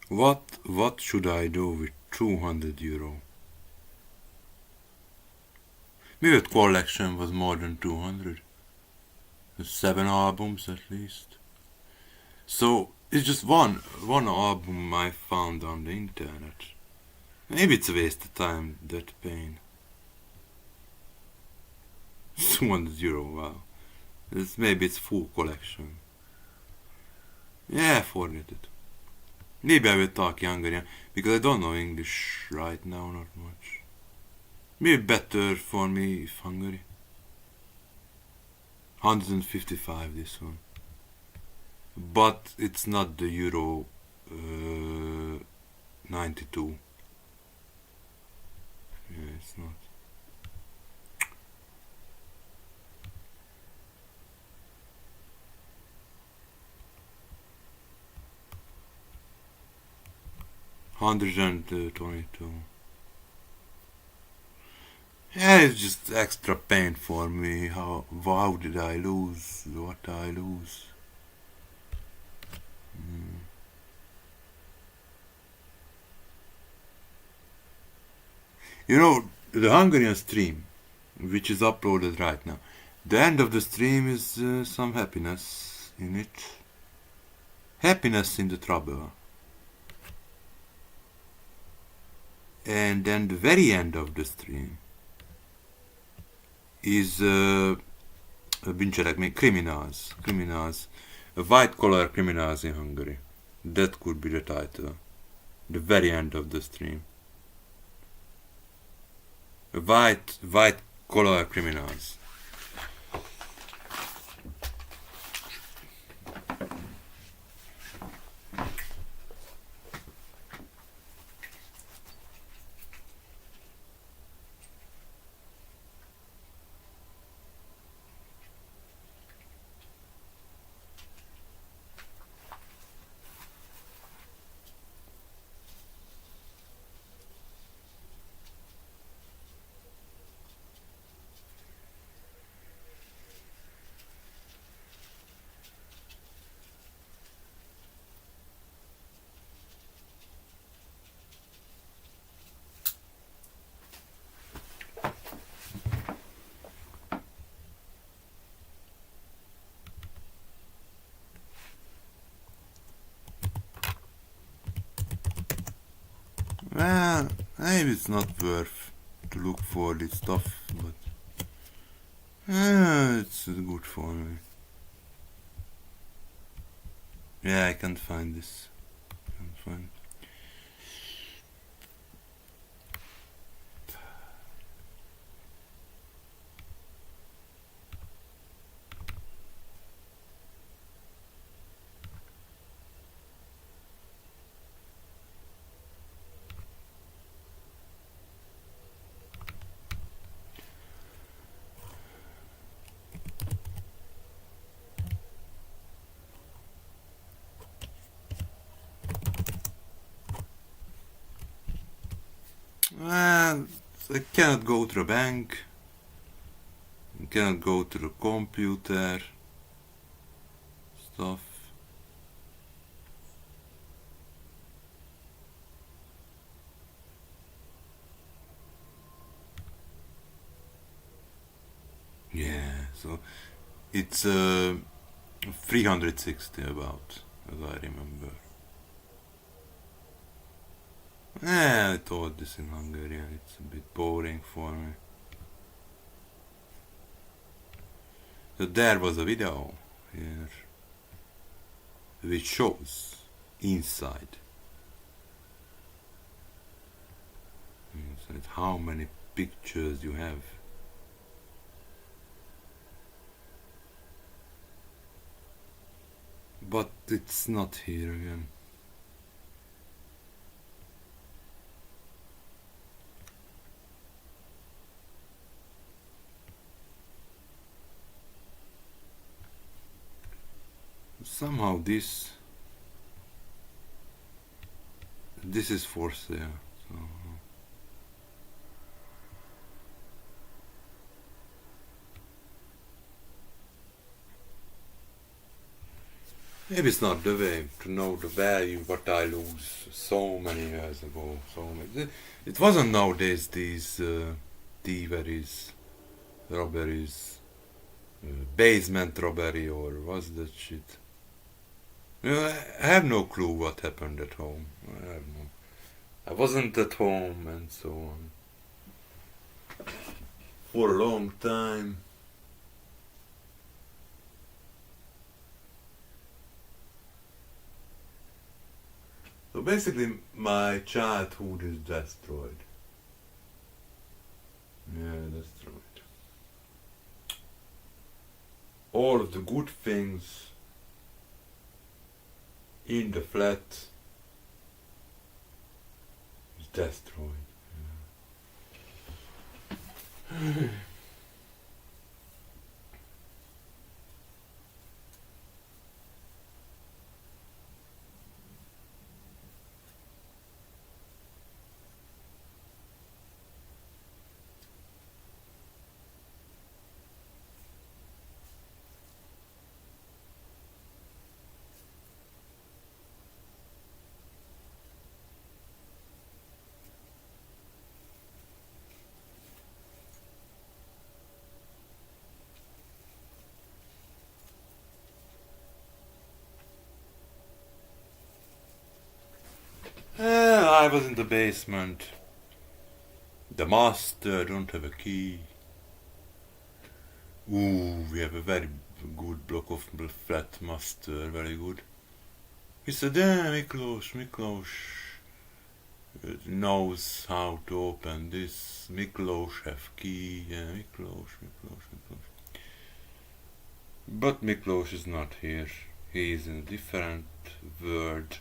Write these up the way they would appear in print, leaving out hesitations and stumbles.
What should I do with 200 euro? Maybe the collection was more than 200. 7 albums at least. So it's just one album I found on the internet. Maybe it's a waste of time, that pain. 200 euro, wow. Maybe it's full collection. Yeah, forget it. Maybe I will talk Hungarian, because I don't know English right now, not much. Maybe better for me if Hungary. 155 this one. But it's not the Euro 92. Yeah, it's not. $122. Yeah, it's just extra pain for me. How did I lose what I lose? You know, the Hungarian stream, which is uploaded right now, the end of the stream is some happiness in it. Happiness in the trouble. And then the very end of the stream is bűncselekmény, criminals, white collar criminals in Hungary. That could be the title. The very end of the stream. White collar criminals. Well, maybe it's not worth to look for this stuff, but it's good for me. Yeah, I can't find this. Can't find. Well, I cannot go to the bank. I cannot go to the computer. Stuff. Yeah, so it's 360 about, as I remember. I thought this in Hungarian, it's a bit boring for me. So there was a video here which shows inside how many pictures you have. But it's not here again. Somehow this is for sale. So. Maybe it's not the way to know the value what I lose so many years ago. It wasn't nowadays these thieveries, robberies, basement robbery or what's that shit. I have no clue what happened at home. I wasn't at home and so on for a long time. So basically, my childhood is destroyed. Yeah, destroyed. All of the good things in the flat is destroyed. Yeah. I was in the basement. The master don't have a key. Ooh, we have a very good block of flat master, very good. He said, Miklos knows how to open this. Miklos have key. Yeah, Miklos. But Miklos is not here. He is in a different world.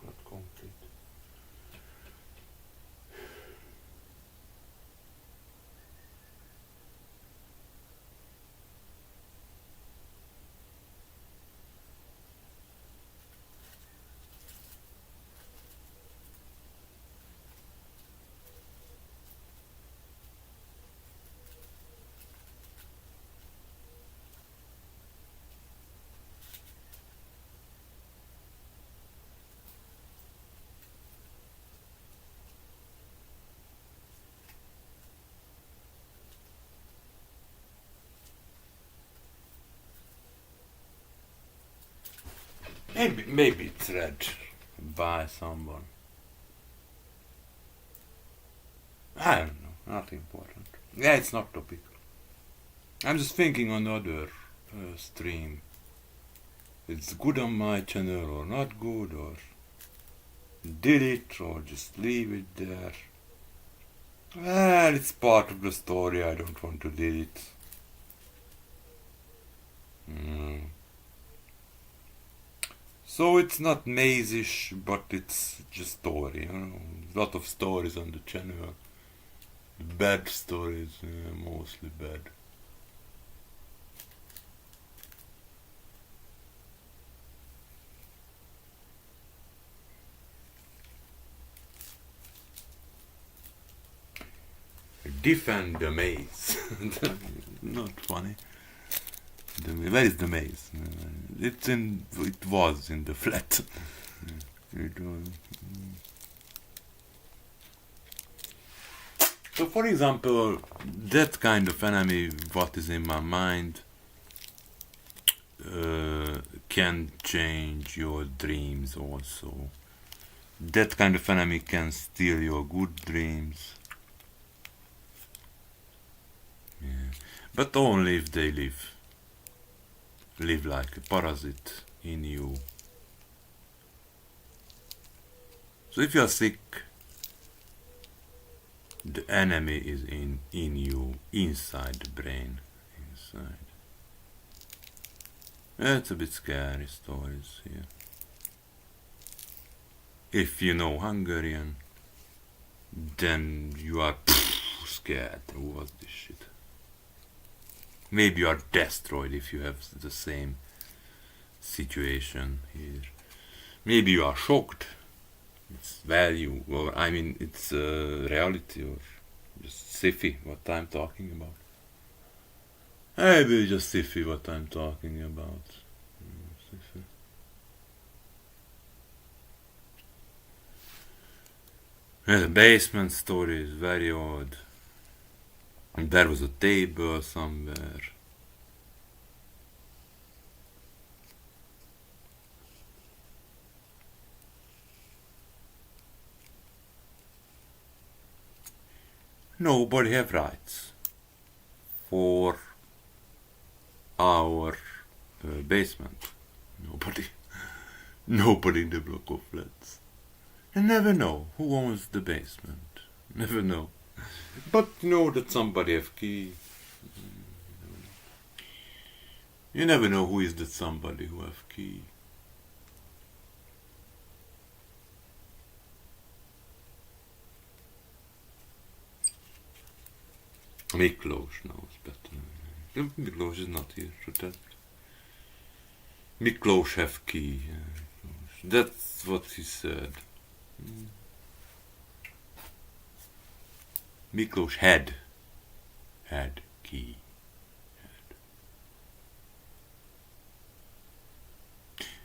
Not complete. Maybe it's read by someone. I don't know, not important. Yeah, it's not topic. I'm just thinking on other stream. It's good on my channel or not good, or delete or just leave it there. Well, it's part of the story, I don't want to delete. Mm. So it's not maze-ish, but it's just story, you know. A lot of stories on the channel. Bad stories, mostly bad. Defend the maze. Not funny. Where is the maze? It's in. It was in the flat. It was. So, for example, that kind of enemy, what is in my mind, can change your dreams also. That kind of enemy can steal your good dreams. Yeah. But only if they live like a parasite in you. So if you are sick, the enemy is in you, inside the brain, inside. It's a bit scary stories here. If you know Hungarian, then you are scared. Who was this shit? Maybe you are destroyed if you have the same situation here. Maybe you are shocked. It's value, or I mean, it's reality, or just sci-fi, what I'm talking about. Maybe just sci-fi, what I'm talking about. Sci-fi. Yeah, the basement story is very odd. And there was a table somewhere. Nobody have rights for our basement. Nobody. Nobody in the block of flats. You never know who owns the basement. Never know. But know that somebody have key. You never know who is that somebody who have key. Miklos knows better. Miklos is not here to tell. Miklos have key. That's what he said. Miklos had key.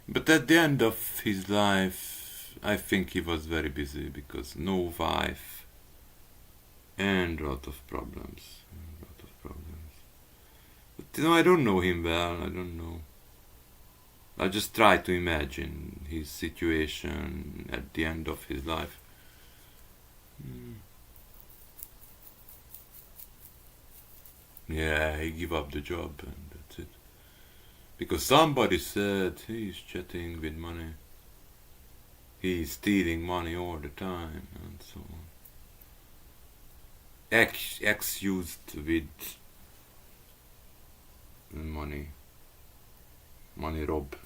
But at the end of his life, I think he was very busy because no wife and a lot of problems. But you know, I don't know him well. I don't know. I just try to imagine his situation at the end of his life. Yeah, he gave up the job and that's it. Because somebody said he's chatting with money. He's stealing money all the time and so on. Excused with money rob.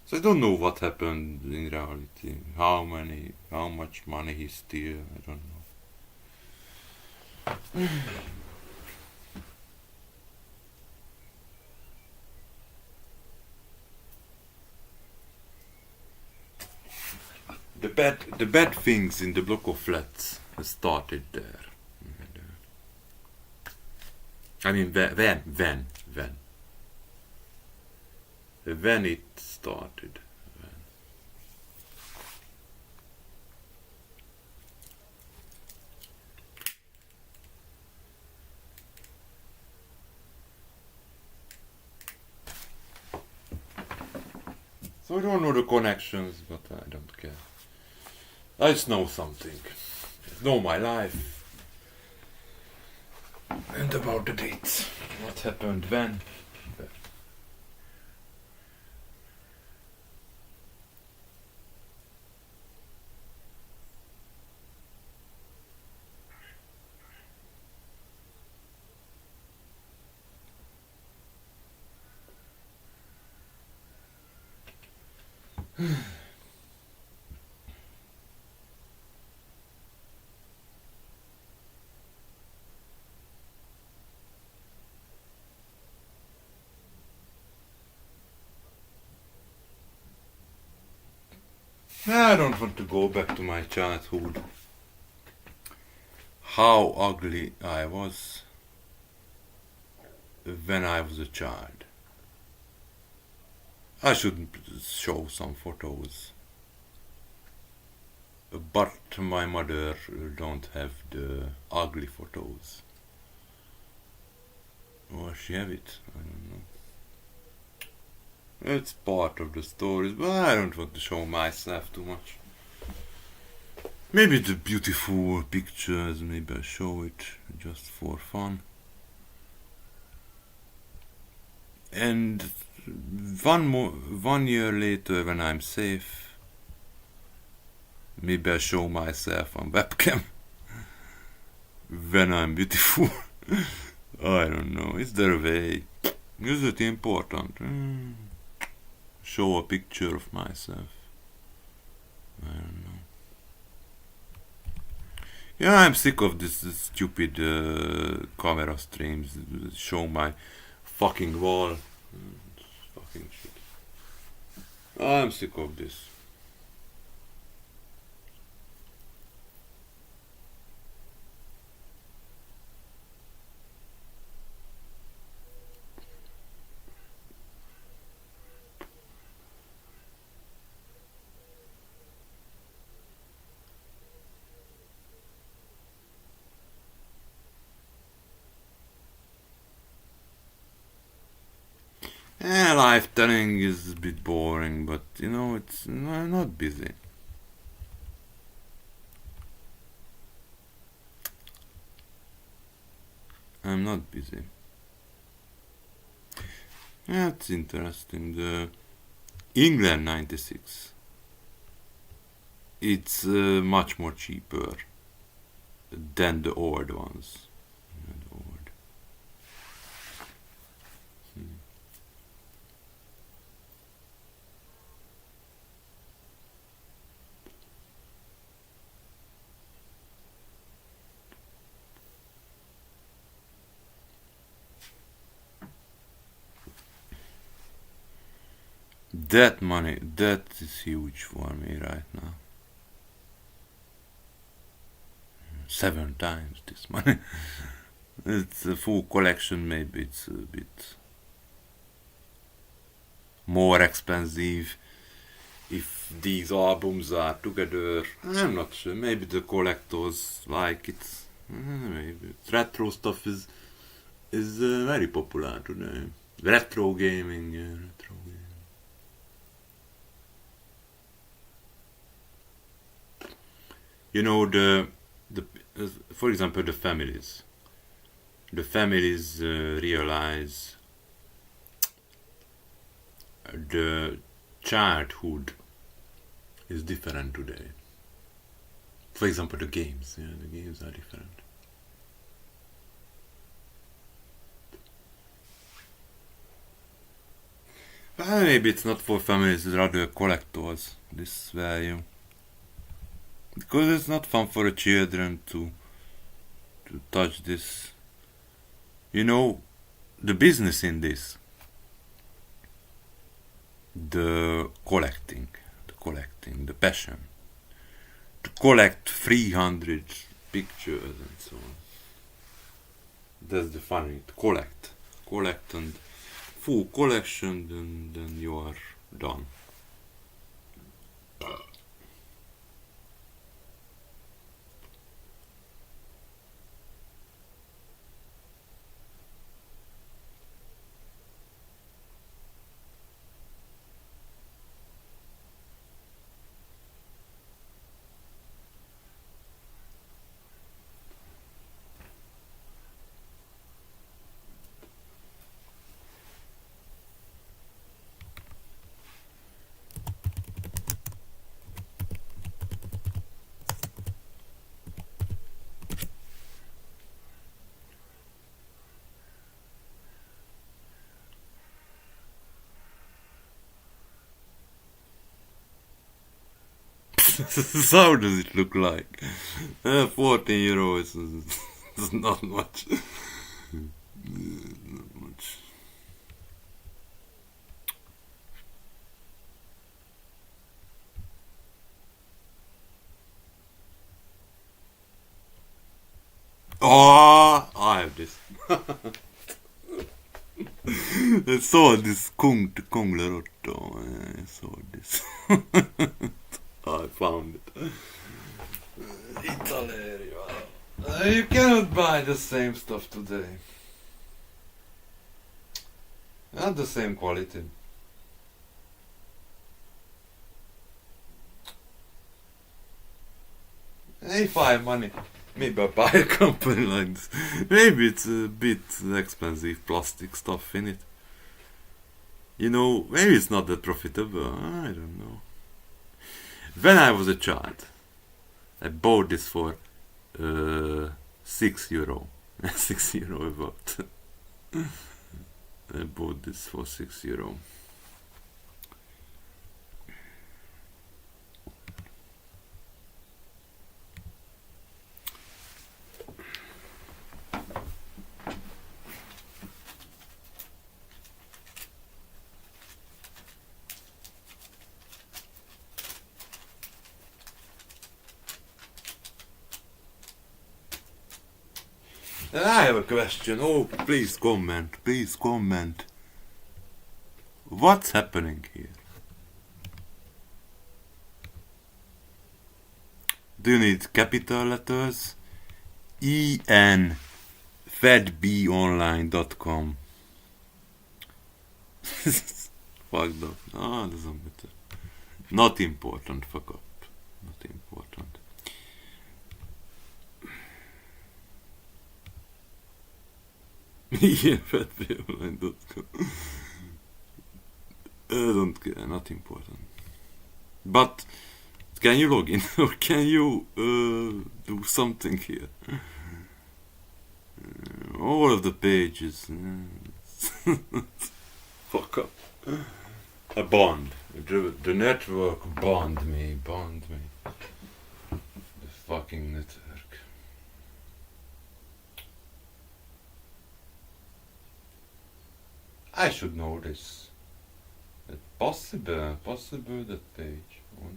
So I don't know what happened in reality. How much money he steal, I don't know. The bad things in the block of flats started there. I mean, when it started. So I don't know the connections, but I don't care. I just know something. I know my life. And about the dates. What happened when. I don't want to go back to my childhood. How ugly I was when I was a child. I shouldn't show some photos, but my mother don't have the ugly photos. Or she have it? I don't know. It's part of the stories, but I don't want to show myself too much. Maybe the beautiful pictures, maybe I show it just for fun. And 1 year later, when I'm safe, maybe I show myself on webcam when I'm beautiful. I don't know. Is there a way? Is it important? Show a picture of myself. I don't know. Yeah, I'm sick of this stupid camera streams. Show my fucking wall. Fucking shit. I'm sick of this. Life telling is a bit boring, but you know, I'm not busy. I'm not busy. Yeah, it's interesting. The England 96. It's much more cheaper than the old ones. That money, that is huge for me right now. 7 times this money. It's a full collection, maybe it's a bit more expensive if these albums are together. I'm not sure. Maybe the collectors like it. Maybe retro stuff is very popular today. Retro gaming, yeah, retro gaming. You know the for example the families. The families realize the childhood is different today. For example, the games. Yeah, the games are different. Well, maybe it's not for families, it's rather collectors, this value. Because it's not fun for the children to touch this. You know, the business in this, the collecting, the passion, to collect 300 pictures and so on. That's the funny, to collect and full collection, then you are done. How does it look like? 14 euro is not much. Not much. Oh, I have this. I saw this Kunglerotto. I saw this. I found it. Italy. You cannot buy the same stuff today. Not the same quality. If I have money, maybe I buy a company like this. Maybe it's a bit expensive plastic stuff in it. You know, maybe it's not that profitable. I don't know. When I was a child, I bought this for €6. €6 about. I bought this for €6. And I have a question. Oh, please comment. Please comment. What's happening here? Do you need capital letters? EN fedbonline.com. Fucked up. Ah, doesn't matter. Not important, fuck up. Not important. Yeah, fedbonline.com. I don't care, not important. But can you log in or can you do something here? All of the pages. Fuck up. A bond. The network bond me. The fucking network. I should know this. Possible that page or not.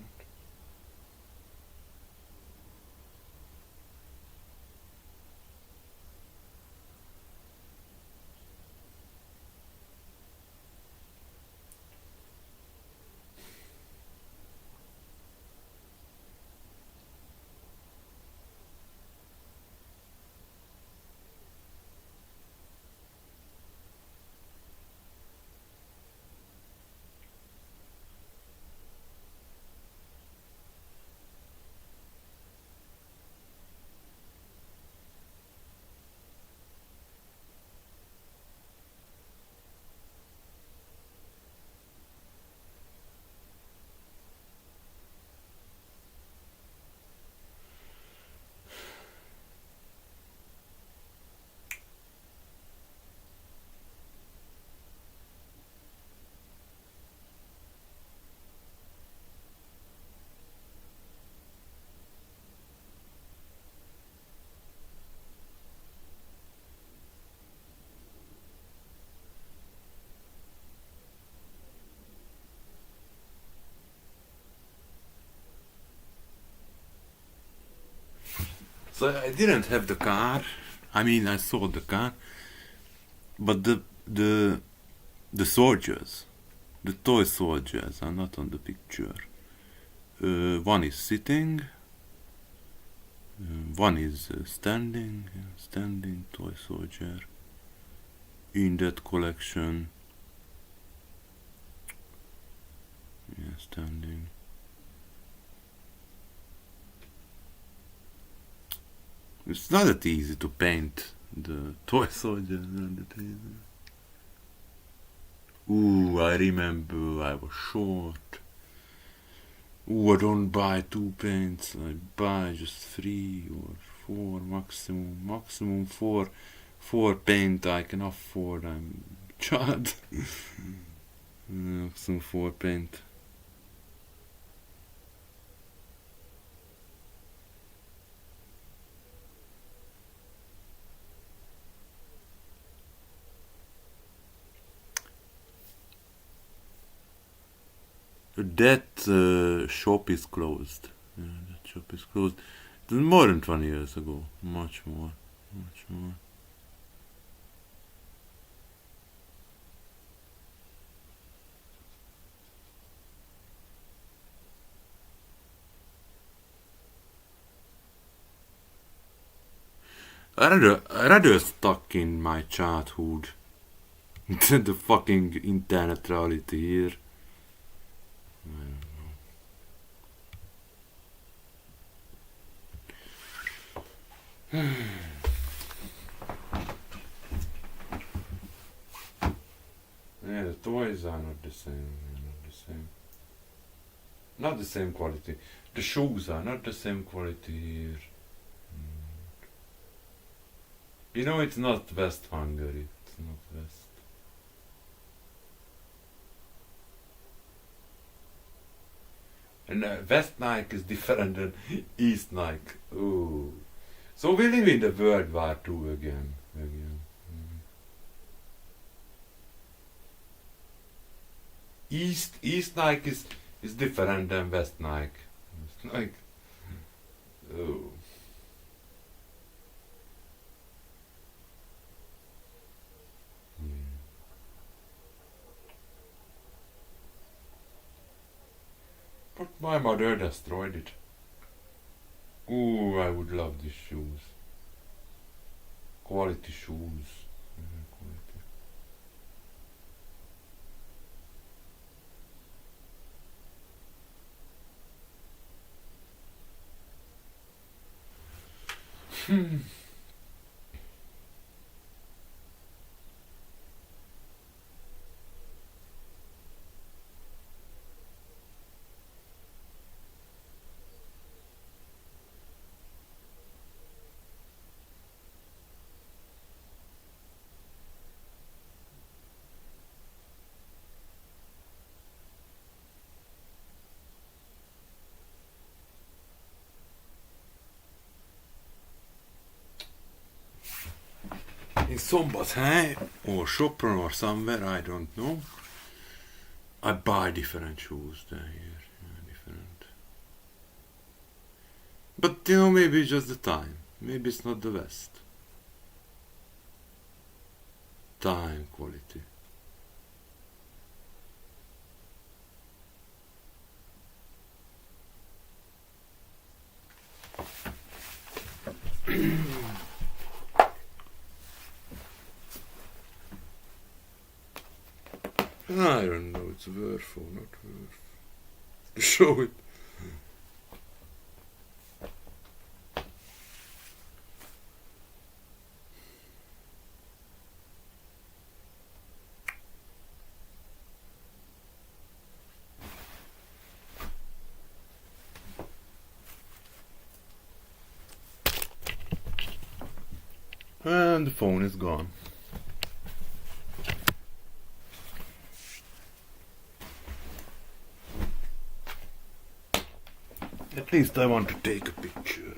So I didn't have the car. I mean, I sold the car, but the soldiers, the toy soldiers, are not on the picture. One is sitting. One is standing toy soldier. In that collection, yeah, standing. It's not that easy to paint the toy soldier. Ooh, I remember I was short. Ooh, I don't buy 2 paints. I buy just 3 or 4 maximum. Maximum 4 paint I can afford. I'm child. Maximum 4 paint. That shop is closed. Yeah, that shop is closed. It was more than 20 years ago. Much more. Much more. I rather stuck in my childhood than the fucking internet reality here. Yeah, the toys are not the same. Not the same. Not the same quality. The shoes are not the same quality here. You know, it's not West Hungary. It's not West. And West Nike is different than East Nike. Ooh. So we live in the World War II again. East Nike is different than West Nike. West Nike. Oh. But my mother destroyed it. Ooh, I would love these shoes. Quality shoes. Quality. In Szombathely or Sopron or somewhere, I don't know. I buy different shoes there here. Yeah, different. But you know, maybe it's just the time. Maybe it's not the West. Time quality. I don't know, it's worth or not worth to show it. And the phone is gone. At least I want to take a picture.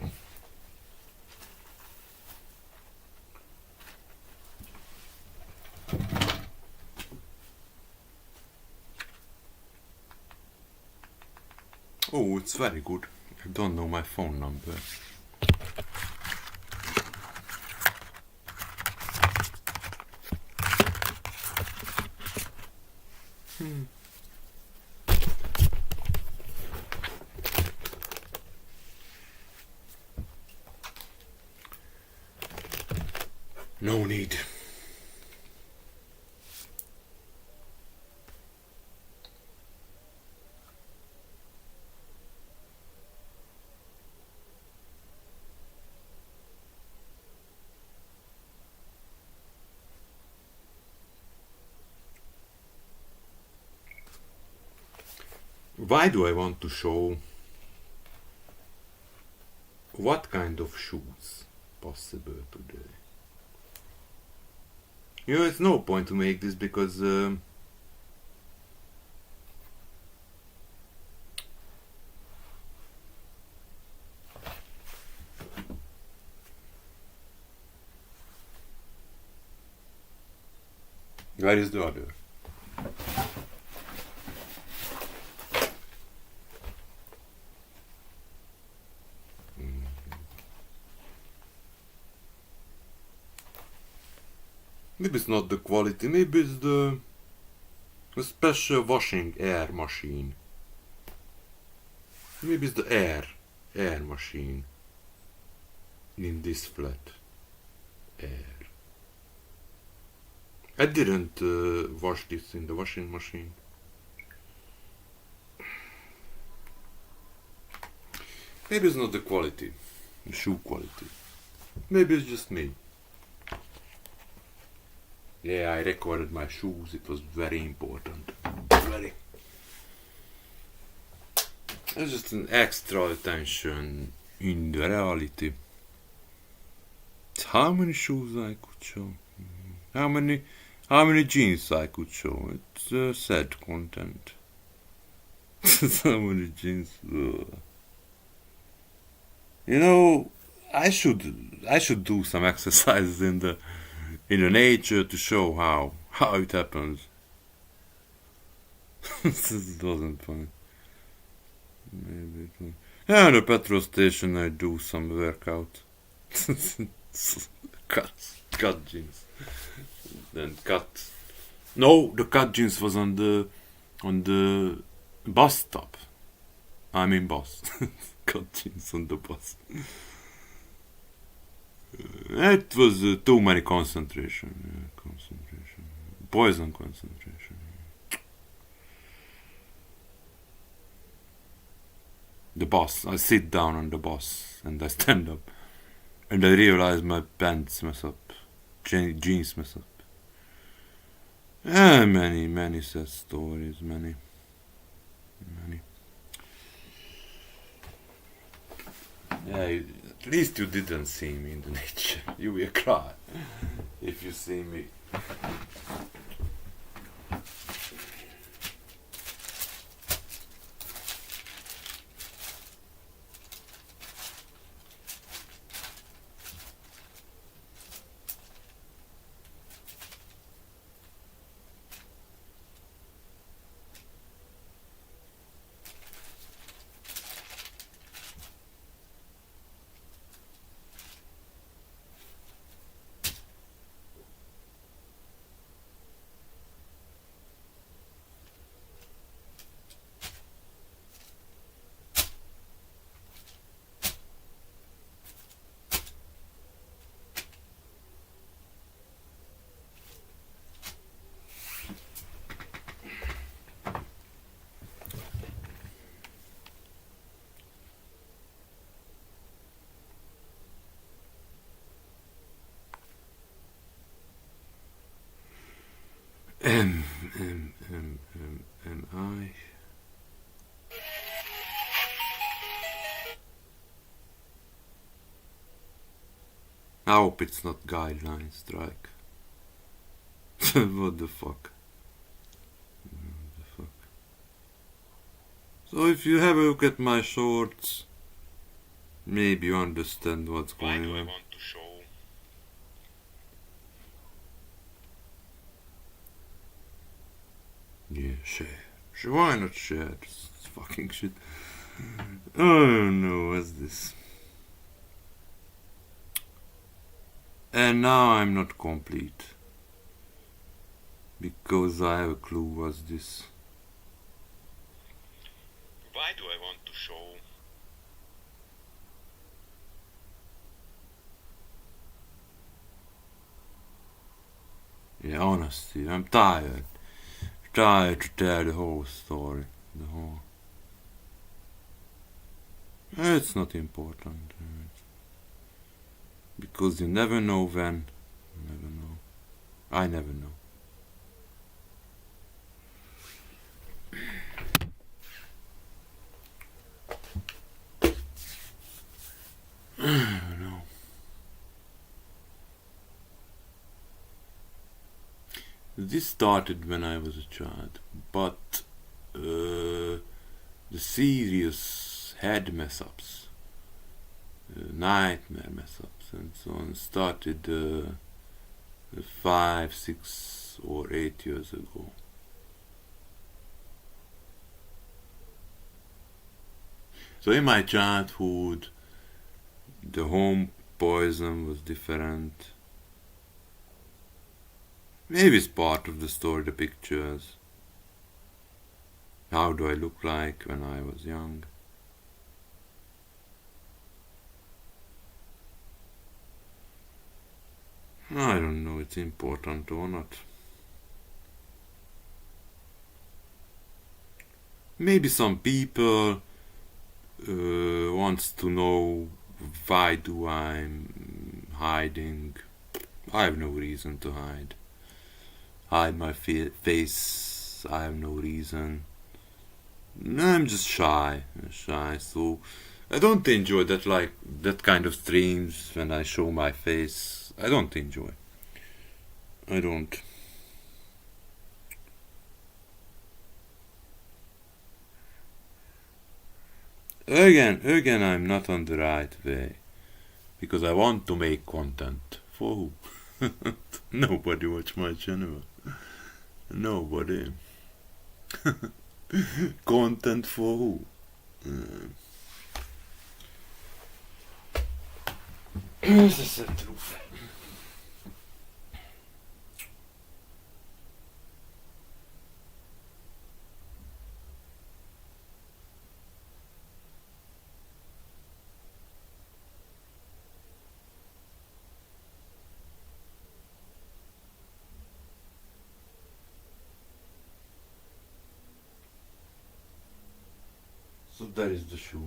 Oh, it's very good. I don't know my phone number. No need. Why do I want to show what kind of shoes possible today? You know, it's no point to make this because where is the other? Maybe it's not the quality, maybe it's the special washing air machine. Maybe it's the air machine in this flat. Air. I didn't wash this in the washing machine. Maybe it's not the quality, the shoe quality. Maybe it's just me. Yeah, I recorded my shoes, it was very important. Very. It's just an extra attention in the reality. It's how many shoes I could show. How many jeans I could show. It's sad content. So many jeans. You know, I should do some exercises in the nature to show how it happens. This wasn't funny. Maybe yeah, at the petrol station I do some workout. cut jeans. Then cut. No, the cut jeans was on the bus stop. I mean bus. Cut jeans on the bus. It was too many concentration. Poison concentration. The bus. I sit down on the bus and I stand up. And I realize my pants mess up. Jeans mess up. Many sad stories. Many. Yeah, at least you didn't see me in the nature. You will cry if you see me. I. I hope it's not guideline strike. What the fuck? So if you have a look at my shorts, maybe you understand what's going on. Why do I want to show? Yeah, share. Why not share? This fucking shit. Oh no, what's this? And now I'm not complete. Because I have a clue what's this. Why do I want to show? Yeah, honestly, I'm tired. Tired to tell the whole story. It's not important. Because you never know when. You never know. I never know. I don't know. This started when I was a child, but the serious head mess-ups, nightmare mess-ups and so on started 5, 6 or 8 years ago. So in my childhood, the home poison was different. Maybe it's part of the story, the pictures. How do I look like when I was young? I don't know, it's important or not. Maybe some people wants to know why do I'm hiding. I have no reason to hide my face. I have no reason. I'm just shy, so I don't enjoy that kind of streams when I show my face. I don't enjoy. I don't. Again, I'm not on the right way because I want to make content. For who? Nobody watch my channel. Nobody. Content for who? This is the truth. So that is the shoe.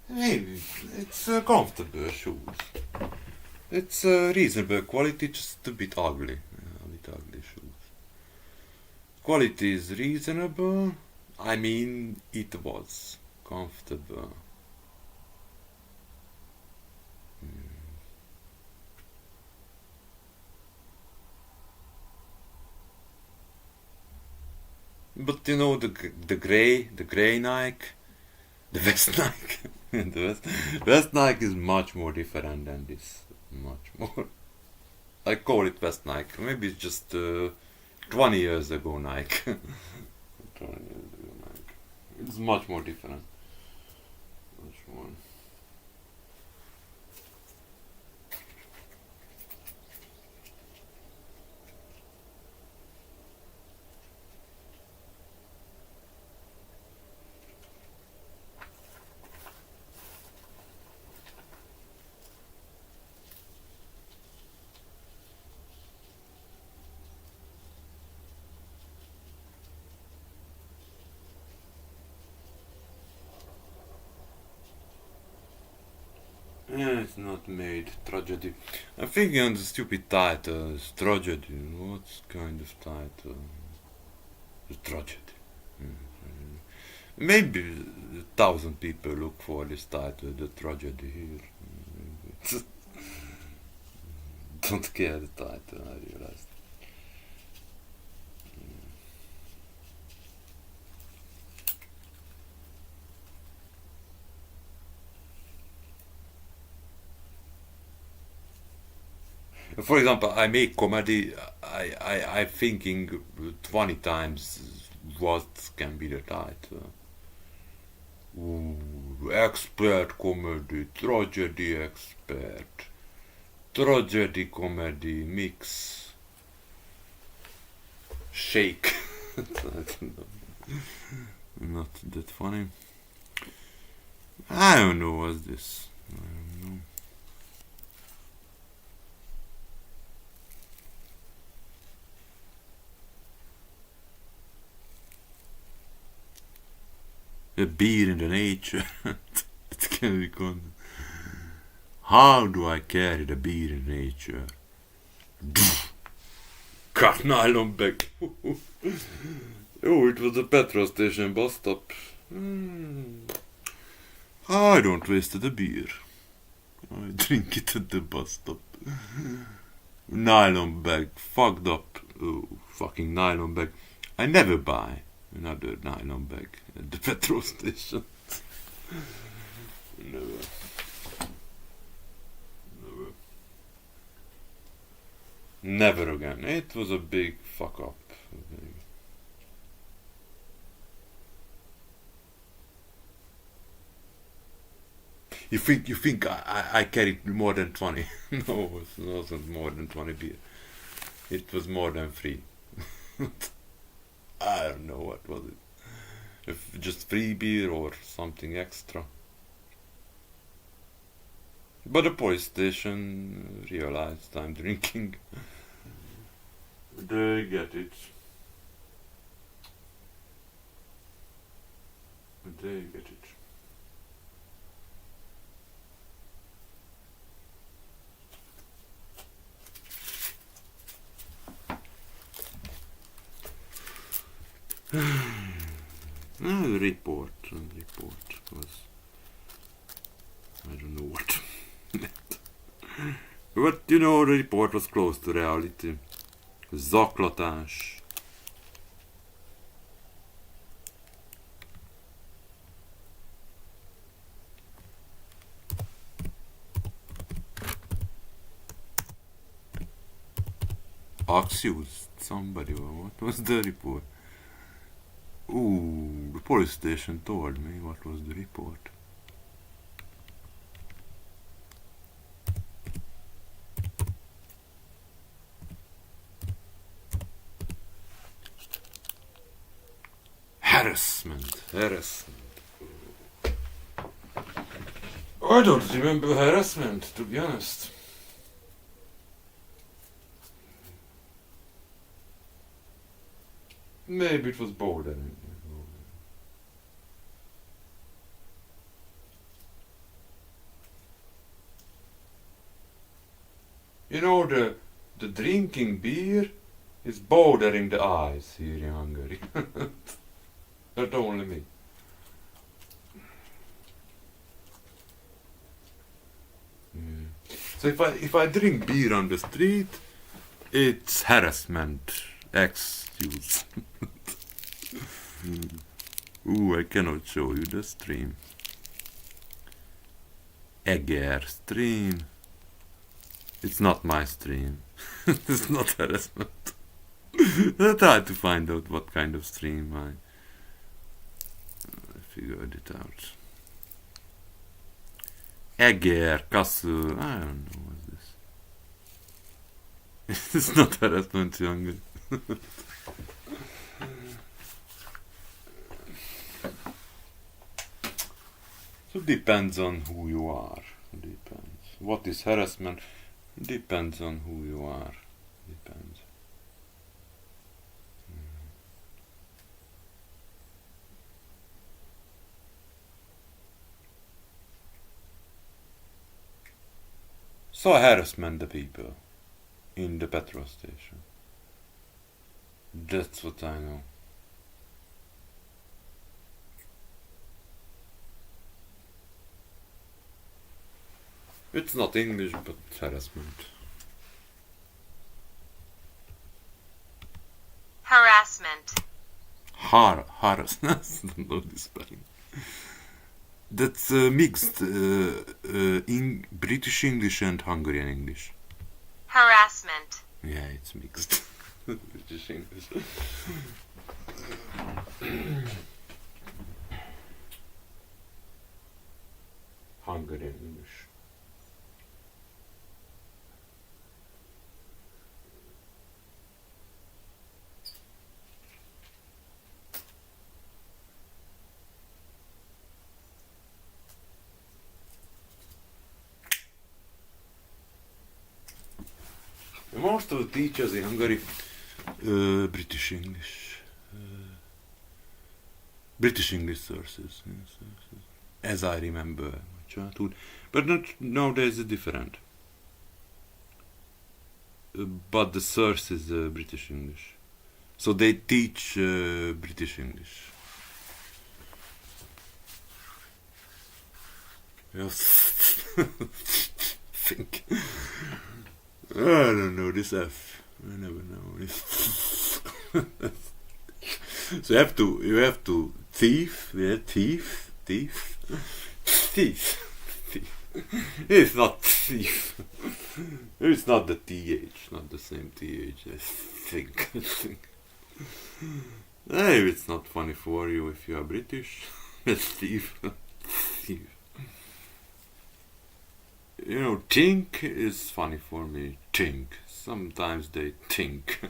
Maybe it's comfortable shoes. It's reasonable quality, just a bit ugly. A bit ugly shoes. Quality is reasonable. I mean, it was comfortable. But you know the gray Nike, the West Nike, the West Nike is much more different than this. Much more. I call it West Nike. Maybe it's just 20 years ago Nike. 20 years ago Nike. It's much more different. Much more. Yeah, it's not made. Tragedy. I'm thinking on the stupid title. It's tragedy. What kind of title? It's tragedy. Maybe 1,000 people look for this title, the tragedy here. Don't care the title, I realized. For example, I make comedy. I'm thinking 20 times what can be the title. Ooh, expert comedy, tragedy expert, tragedy comedy mix, shake. Not that funny. I don't know what's this. I don't know. A beer in the nature. It can be called. How do I carry the beer in nature? Cut nylon bag. Oh, it was a petrol station bus stop. I don't waste the beer. I drink it at the bus stop. Nylon bag, fucked up. Oh, fucking nylon bag. I never buy another nylon bag at the petrol station. Never. Never again. It was a big fuck up. You think I carried more than 20? No, it wasn't more than 20 beer. It was more than 3. I don't know what was it. If just free beer or something extra. But the police station realized I'm drinking. They get it. They get it. The report was, I don't know what. But you know, the report was close to reality. Zaklatás. Accused somebody, what was the report? Ooh, the police station told me what was the report. Harassment. I don't remember harassment, to be honest. Maybe it was bordering. You know, the drinking beer is bordering the eyes here in Hungary. Not only me. So if I drink beer on the street, it's harassment. Excuse. Ooh, I cannot show you the stream. Egger stream. It's not my stream. It's not harassment. I tried to find out what kind of stream I figured it out. Egger, Kassel, I don't know what's this. It's not harassment, younger. So depends on who you are. Depends. What is harassment? Depends on who you are. Depends. So harassment the people in the petrol station. That's what I know. It's not English, but harassment. Harassment. Harassment. I don't know the spelling. That's mixed in British English and Hungarian English. Harassment. Yeah, it's mixed. British English. Hungarian English. Most of the teachers in Hungary, British English. British English sources, yes, as I remember my childhood. But not nowadays it's different. But the source is British English. So they teach British English. Yes. Think. I don't know this F. I never know this. So you have to thief. Yeah, thief. It's not thief. It's not the TH, not the same TH. I think. Maybe it's not funny for you if you are British. Thief. You know, think is funny for me. Think. Sometimes they think.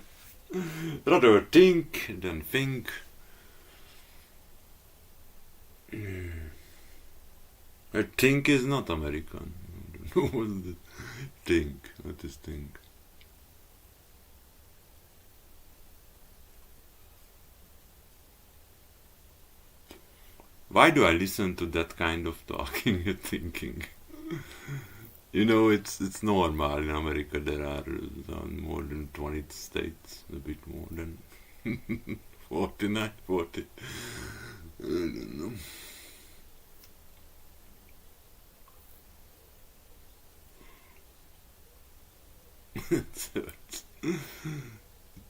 Rather think than think. I think is not American. What is it? Think. What is think? Why do I listen to that kind of talking and thinking? You know, it's normal in America. There are more than 20 states, a bit more than 49, 40. I don't know. It hurts.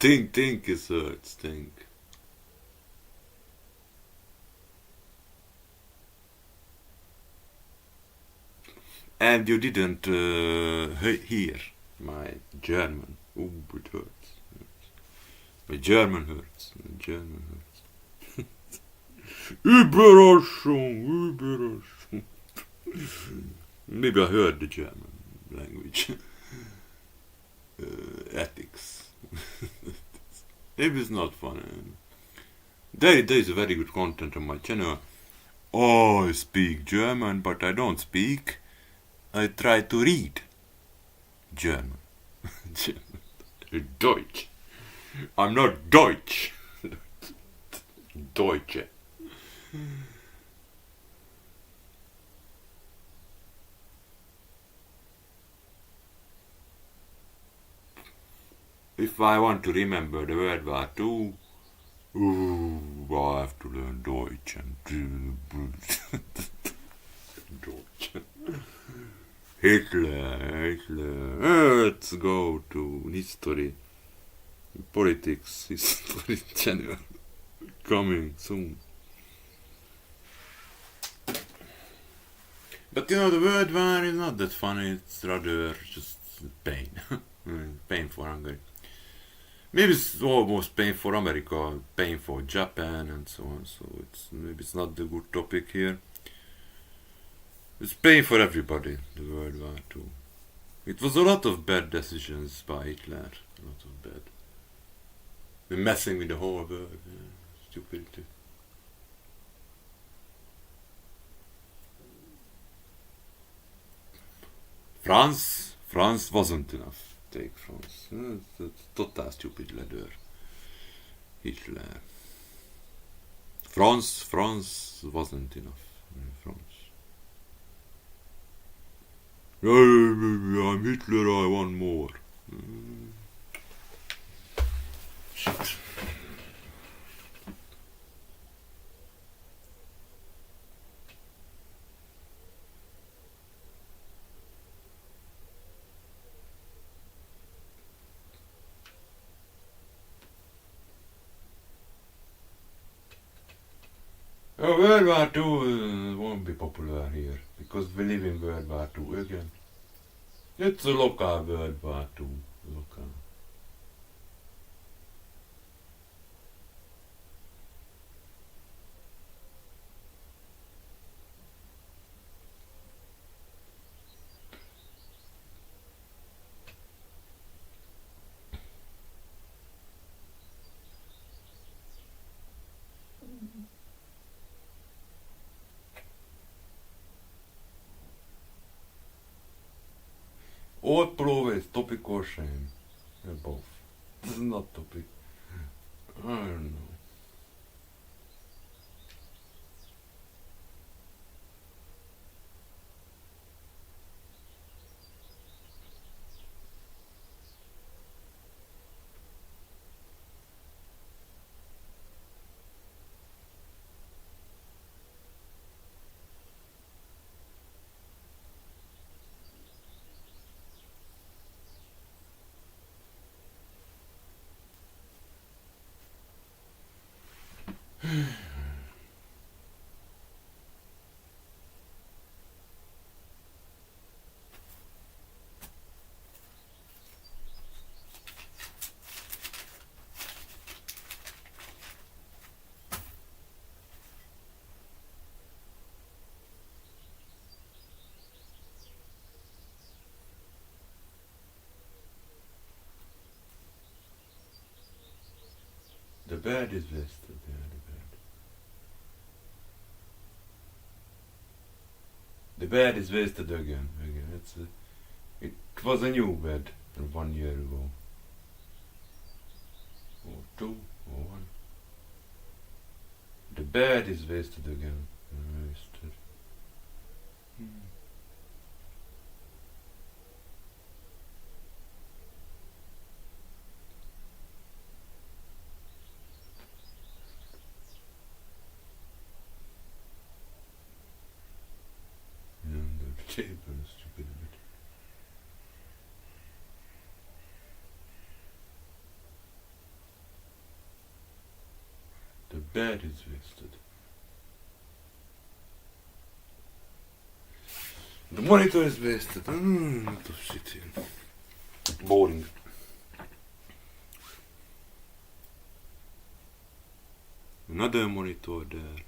Think is hurts. Think. And you didn't hear my German. Oh, it hurts. My German hurts. My German hurts. Überraschung, Überraschung. Maybe I heard the German language. Ethics. Maybe it's not funny. There is very good content on my channel. Oh, I speak German, but I don't speak. I try to read German. Deutsch. I'm not Deutsch. Deutsche. If I want to remember the World War II, I have to learn Deutsch and Deutsch. Hitler. Let's go to history, politics, history channel coming soon. But you know, the World War is not that funny. It's rather just pain, pain for Hungary. Maybe it's almost pain for America, pain for Japan, and so on. So maybe it's not the good topic here. It's pain for everybody, the World War II. It was a lot of bad decisions by Hitler. A lot of bad. We're messing with the whole world. Stupidity. France wasn't enough. Take France. That's total stupid leader. Hitler. France wasn't enough. France. I'm Hitler, I want more. Shit. World War II won't be popular here because we live in World War II again. It's a local World War II. Local. Or always topic or shame. Both. This is not topic. I don't know. bed is wasted. Yeah, the bed. The bed is wasted again. It was a new bed 1 year ago. Or 2 or 1. The bed is wasted again. Wasted. The table is stupid a bit. The bed is wasted. The monitor is wasted. Lot of shit here. Boring. Another monitor there.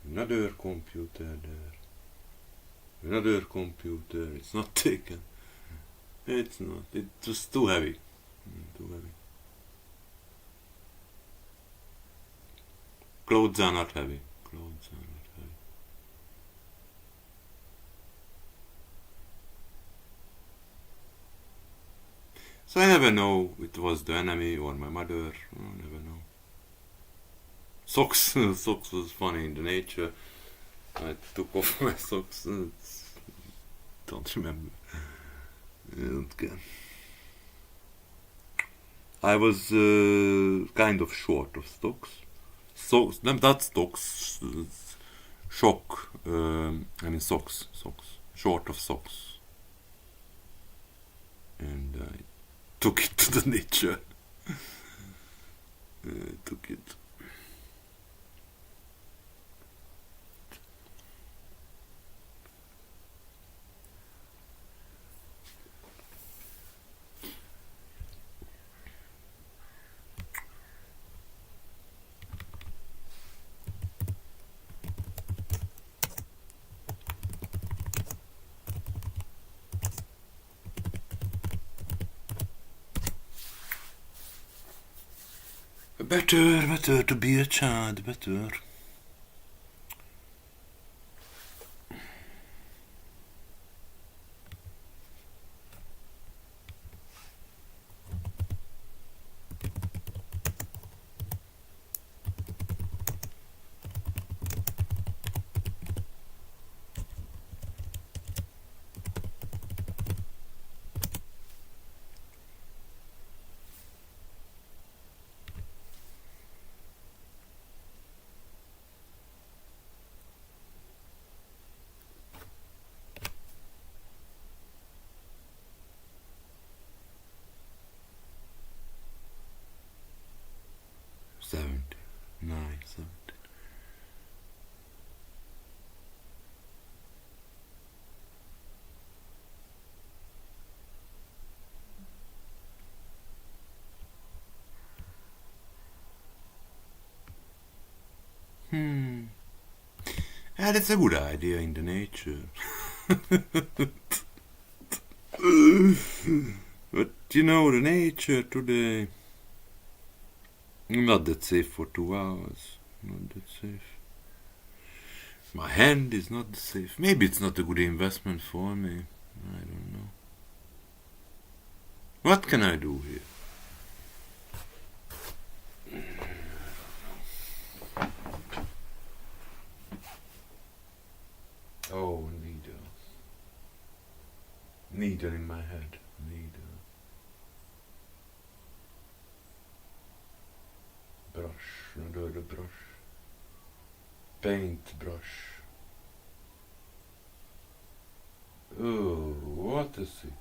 Another computer there. Another computer. It's not taken. It's not. It's just too heavy. Too heavy. Clothes are not heavy. Clothes are not heavy. So I never know it was the enemy or my mother. I never know. Socks. Socks was funny in the nature. I took off my socks. Don't remember. Okay. I was kind of short of stocks. Socks. Not stocks. Shock. I mean socks. Socks. Short of socks. And I took it to the nature. Took it. Better to be a child, better. Nice. Yeah, that's a good idea in the nature. But you know, the nature today, not that safe for 2 hours. Not that safe. My hand is not safe. Maybe it's not a good investment for me. I don't know. What can I do here? Oh, needle. Needle in my head. Needle. Brush. Another brush. Paint brush. Oh, what a sick.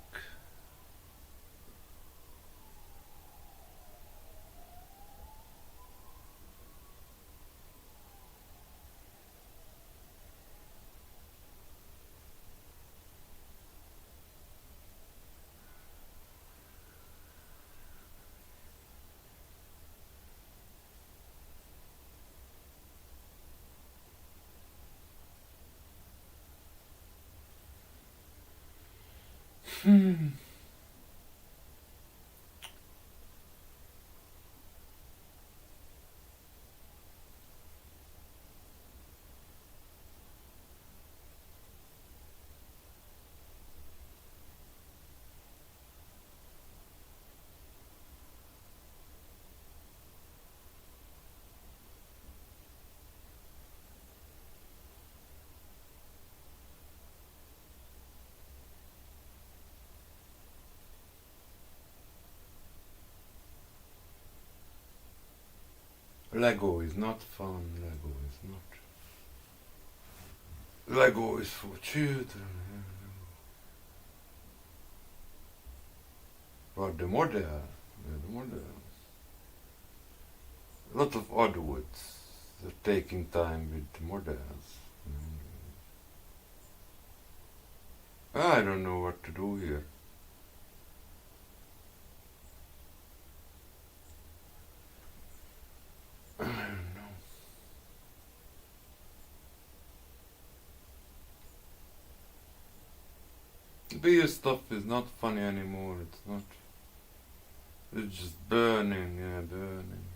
Lego is not fun. Lego is not. Lego is for children. But the model, a lot of adults are taking time with the models. I don't know what to do here. I don't know. Beer stuff is not funny anymore. It's not. It's just burning, yeah, burning.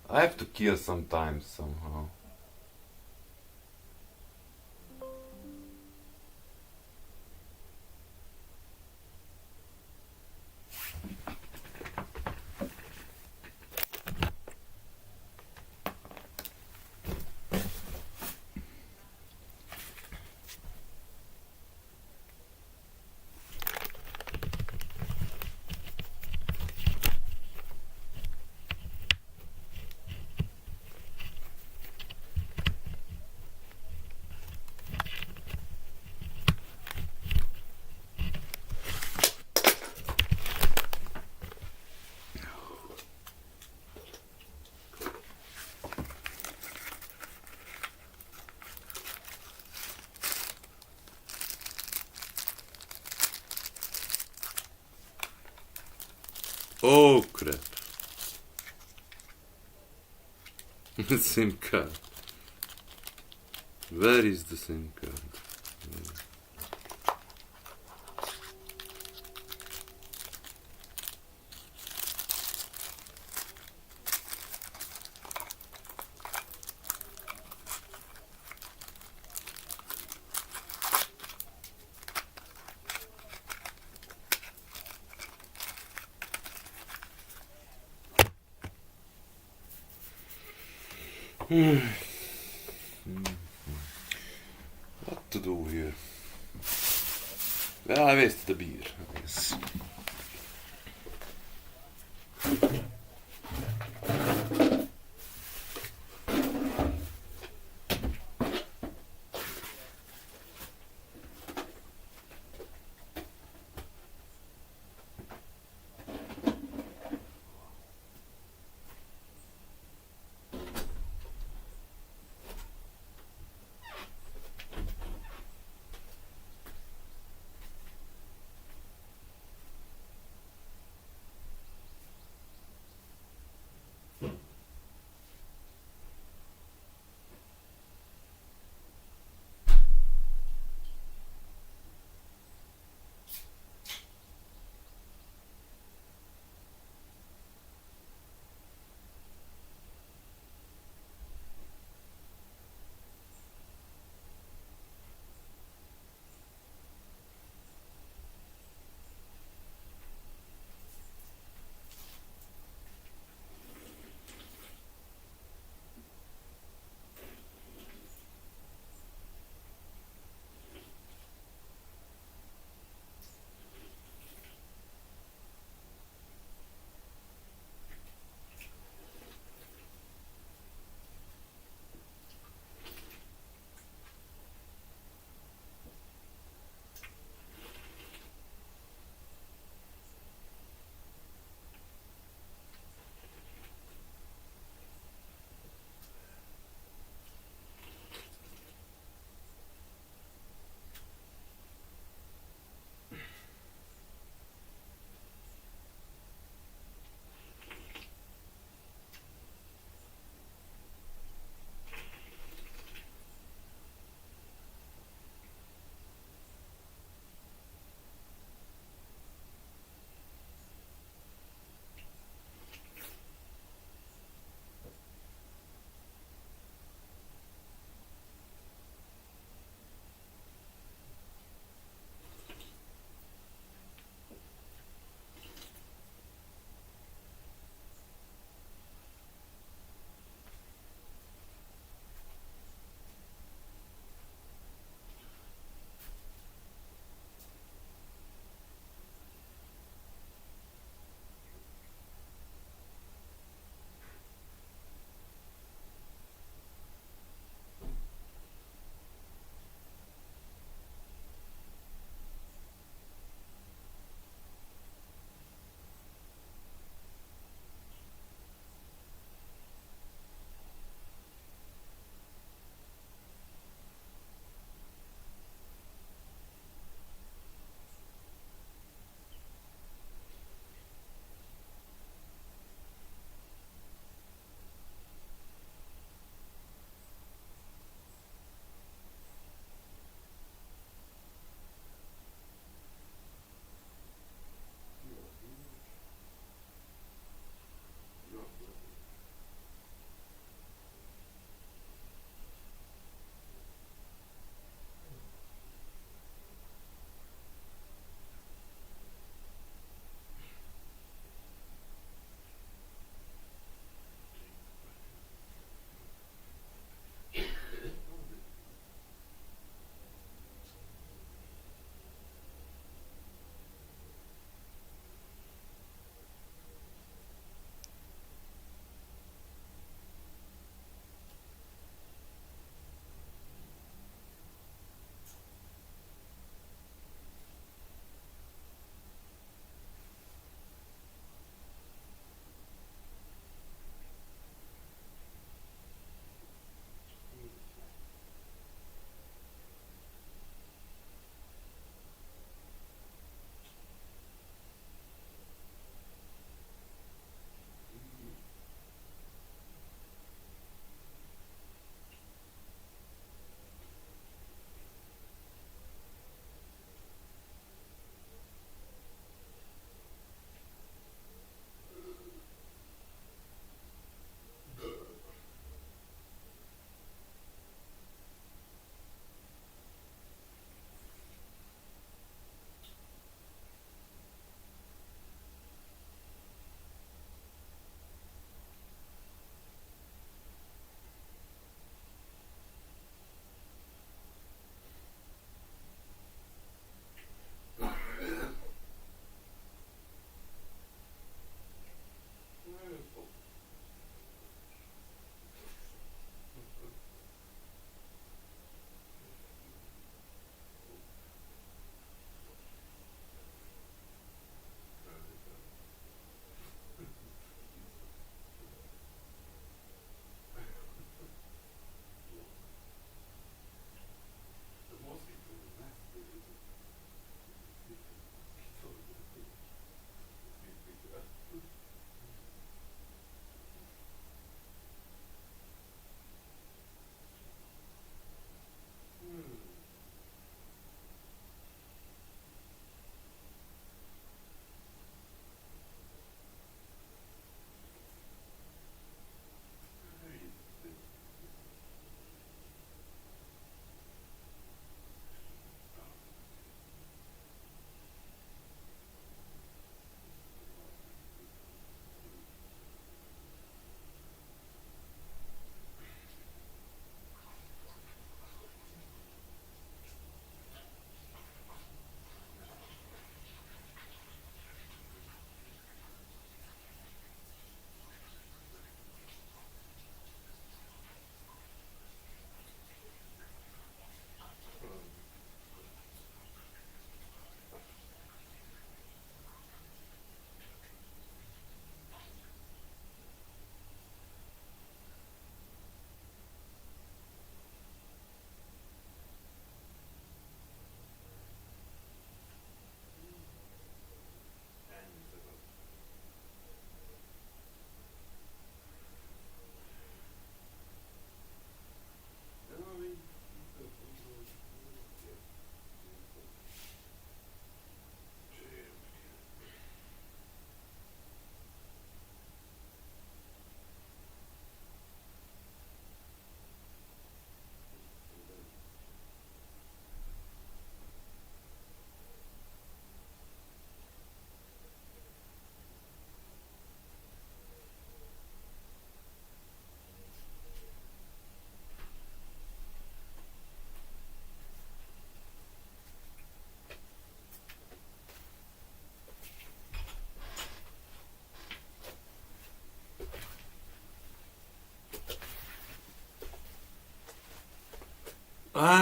I have to kill sometimes somehow. Oh crap. SIM card. Where is the SIM card? What to do here? Well, I wasted the beer, I guess.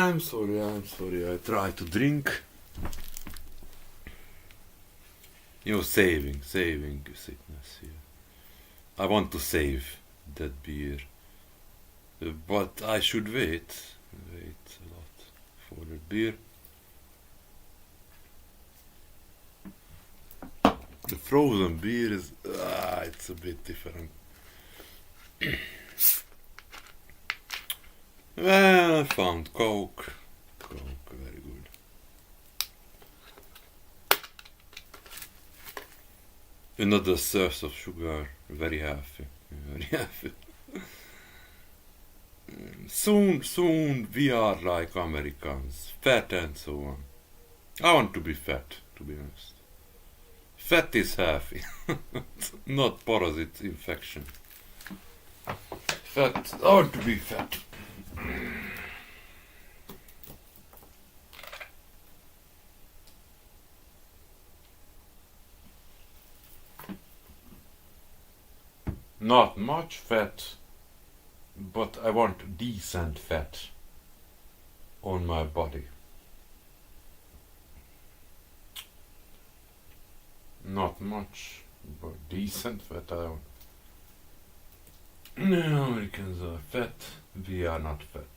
I'm sorry. I try to drink. Saving sickness here. I want to save that beer. But I should wait a lot for the beer. The frozen beer is, it's a bit different. Well, I found Coke. Very good. Another source of sugar, very happy. Soon we are like Americans, fat and so on. I want to be fat, to be honest. Fat is healthy, not parasite infection. Fat, I want to be fat. Not much fat, but I want decent fat on my body. Not much, but decent fat I want. No, Americans are fat, we are not fat.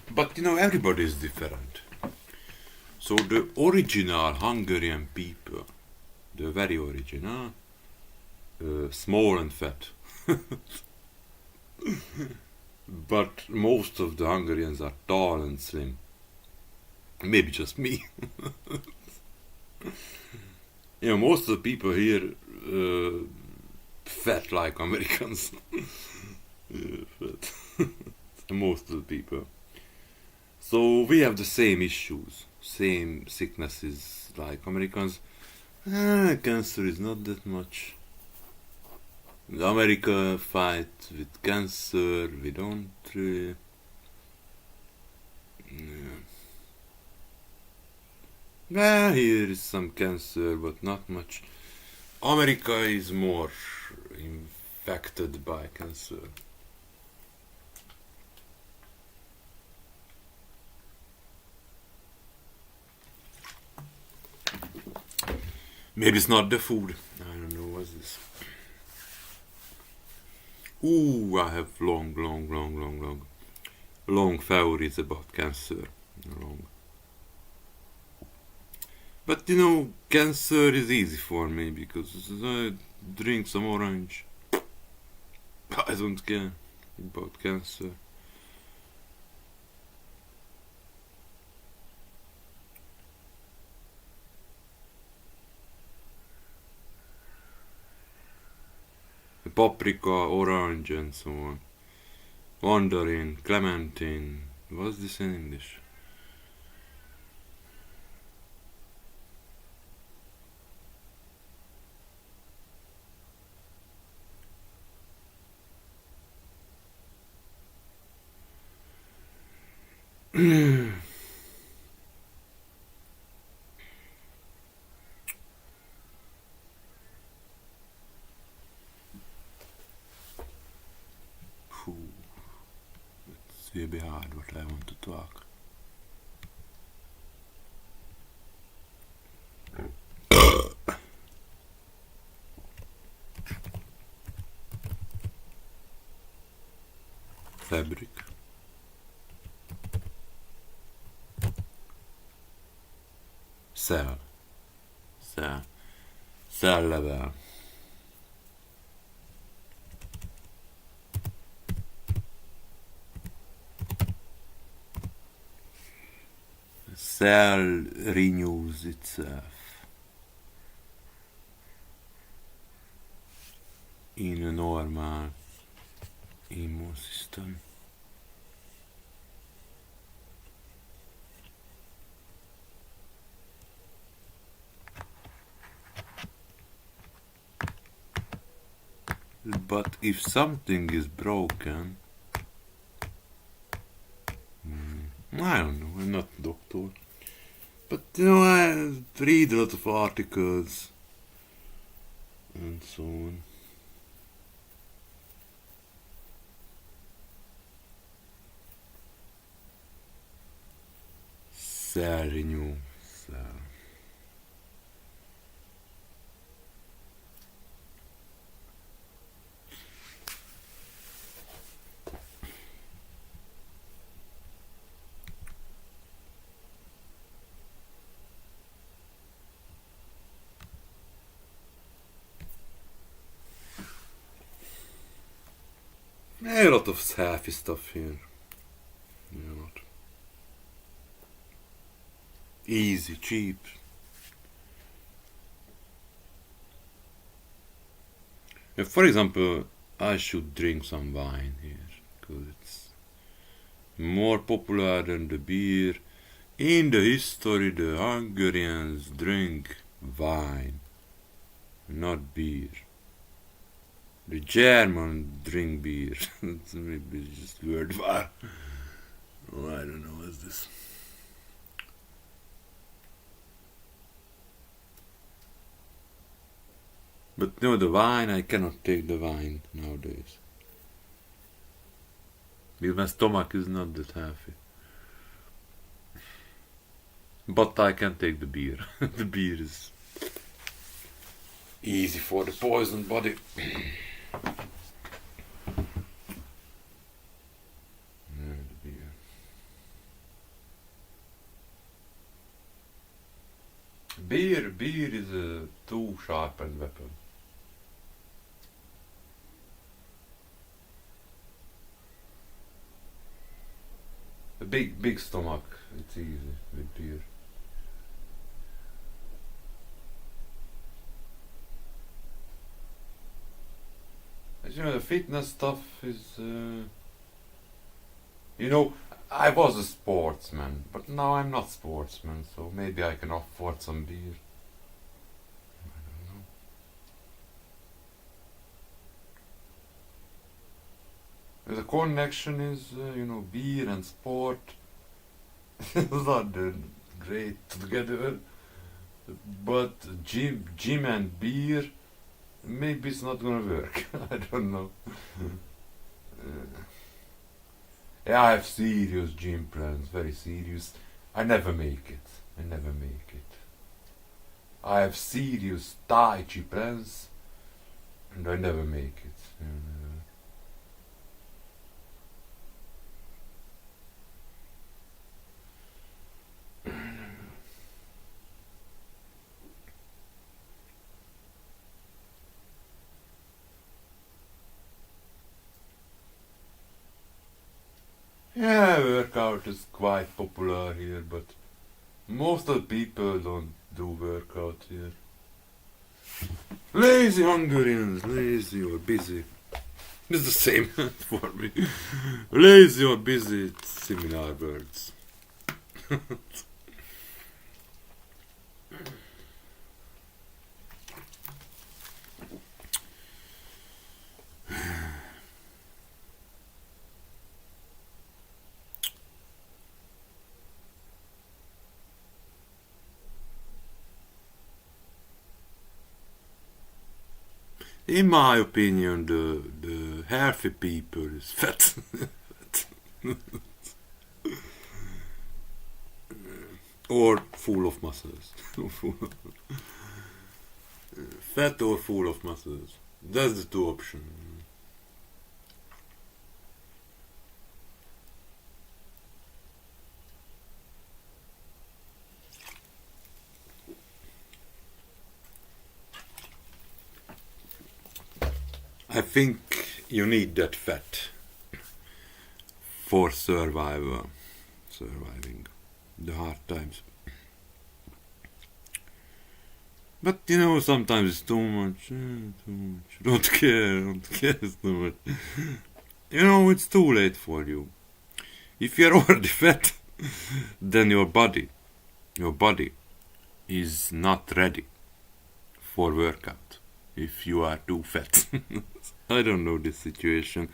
But everybody is different. So the original Hungarian people, the very original, small and fat. But most of the Hungarians are tall and slim. Maybe just me. Most of the people here fat like Americans. Fat. Most of the people. So we have the same issues, same sicknesses like Americans. Cancer is not that much. America fight with cancer, we don't really. Well, here is some cancer, but not much. America is more infected by cancer. Maybe it's not the food. I don't know what's this. Ooh, I have long theories about cancer. Long. But cancer is easy for me because I drink some orange. I don't care about cancer. Paprika, orange and so on. Mandarin, clementine. What's this in English? It's really hard what I want to talk. Fabric. Cell level. Cell renews itself in a normal immune system. But if something is broken, I don't know, I'm not a doctor. But I read a lot of articles and so on. Cell renew. Cell. A lot of selfie stuff here. Not easy, cheap. For example, I should drink some wine here because it's more popular than the beer. In the history, the Hungarians drink wine, not beer. The German drink beer. It's maybe just word war. Oh, I don't know what's this. But no, the wine, I cannot take the wine nowadays. Because my stomach is not that healthy. But I can take the beer. The beer is easy for the poisoned body. Beer is a too sharpened weapon. A big stomach, it's easy with beer. As you know, the fitness stuff is, I was a sportsman, but now I'm not sportsman, so maybe I can afford some beer. I don't know. The connection is, beer and sport. Those are great together. But gym and beer, maybe it's not gonna work. I don't know. Yeah, I have serious gym plans, very serious. I never make it. I have serious Tai Chi plans, and I never make it. Yeah, workout is quite popular here, but most of the people don't do workout here. Lazy Hungarians, lazy or busy. It's the same for me. Lazy or busy, it's similar words. In my opinion, the healthy people is fat. Or full of muscles. Fat or full of muscles. That's the two options. I think you need that fat for surviving the hard times. But sometimes it's too much. Don't care it's too much. It's too late for you. If you're already fat, then your body is not ready for workout. If you are too fat. I don't know this situation.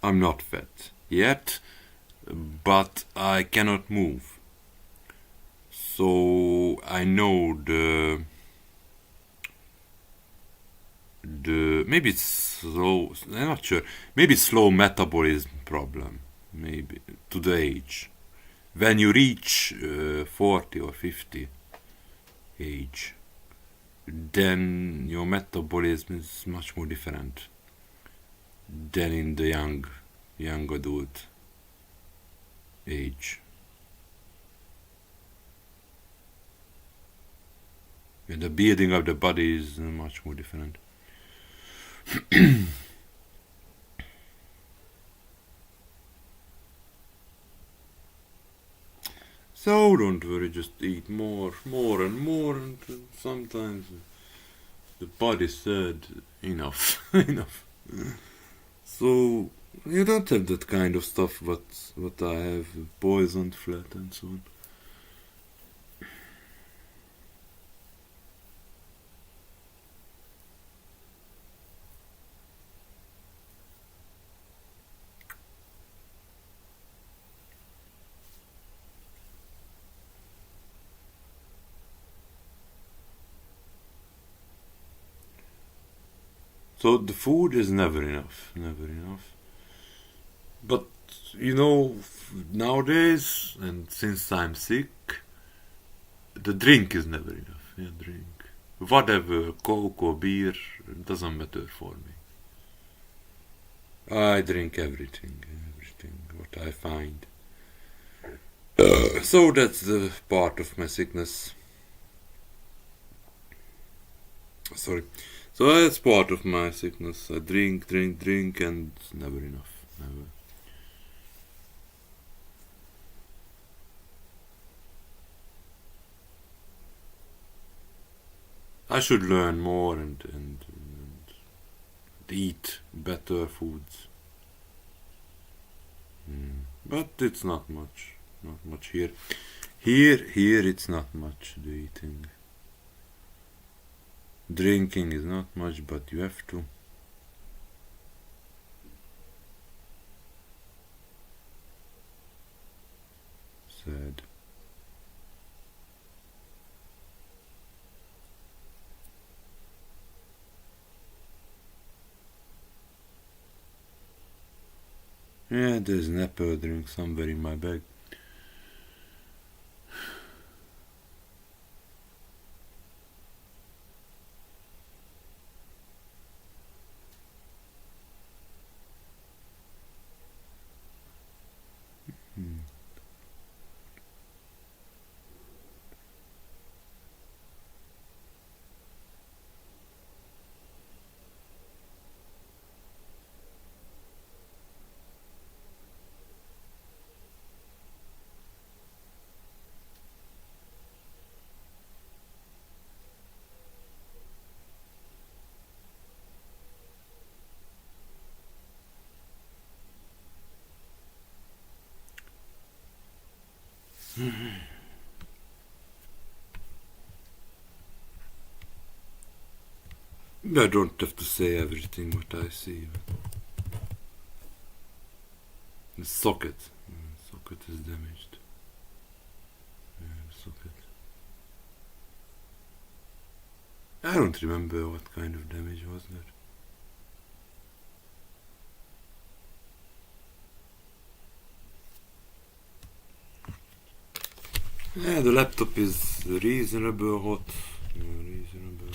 I'm not fat yet, but I cannot move. So I know the maybe it's slow. I'm not sure. Maybe slow metabolism problem. Maybe to the age. When you reach 40 or 50 age, then your metabolism is much more different than in the young adult age. And the building of the body is much more different. So don't worry, just eat more and more, and sometimes the body said enough, enough. So you don't have that kind of stuff what I have, poisoned flat and so on. So the food is never enough, never enough. But you know, nowadays, and since I'm sick, the drink is never enough. Yeah, drink. Whatever, Coke or beer, doesn't matter for me. I drink everything what I find. So that's the part of my sickness. Sorry. So that's part of my sickness. I drink, and never enough. Never. I should learn more and eat better foods. But it's not much here. Here it's not much, the eating. Drinking is not much, but you have to. Sad. Yeah, there's an apple drink somewhere in my bag. I don't have to say everything what I see. The socket is damaged. Socket. I don't remember what kind of damage was that. Yeah, the laptop is reasonable hot. Reasonable.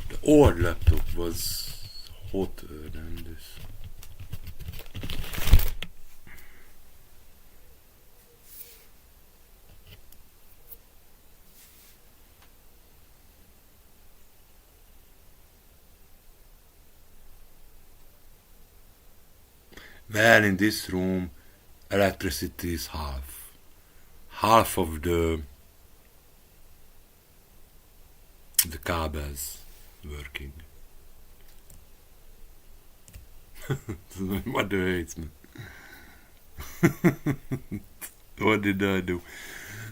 The old laptop was hotter than this. Well, in this room, electricity is half of the cables working. My mother hates me. What did I do?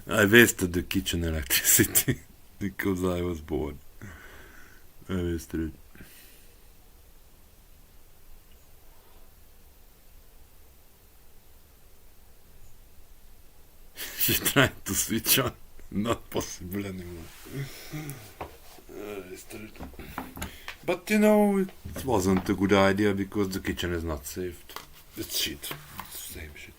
I wasted the kitchen electricity because I was bored. I wasted it. She tried to switch on. Not possible anymore. But you know, it wasn't a good idea because the kitchen is not saved. It's shit. It's the same shit.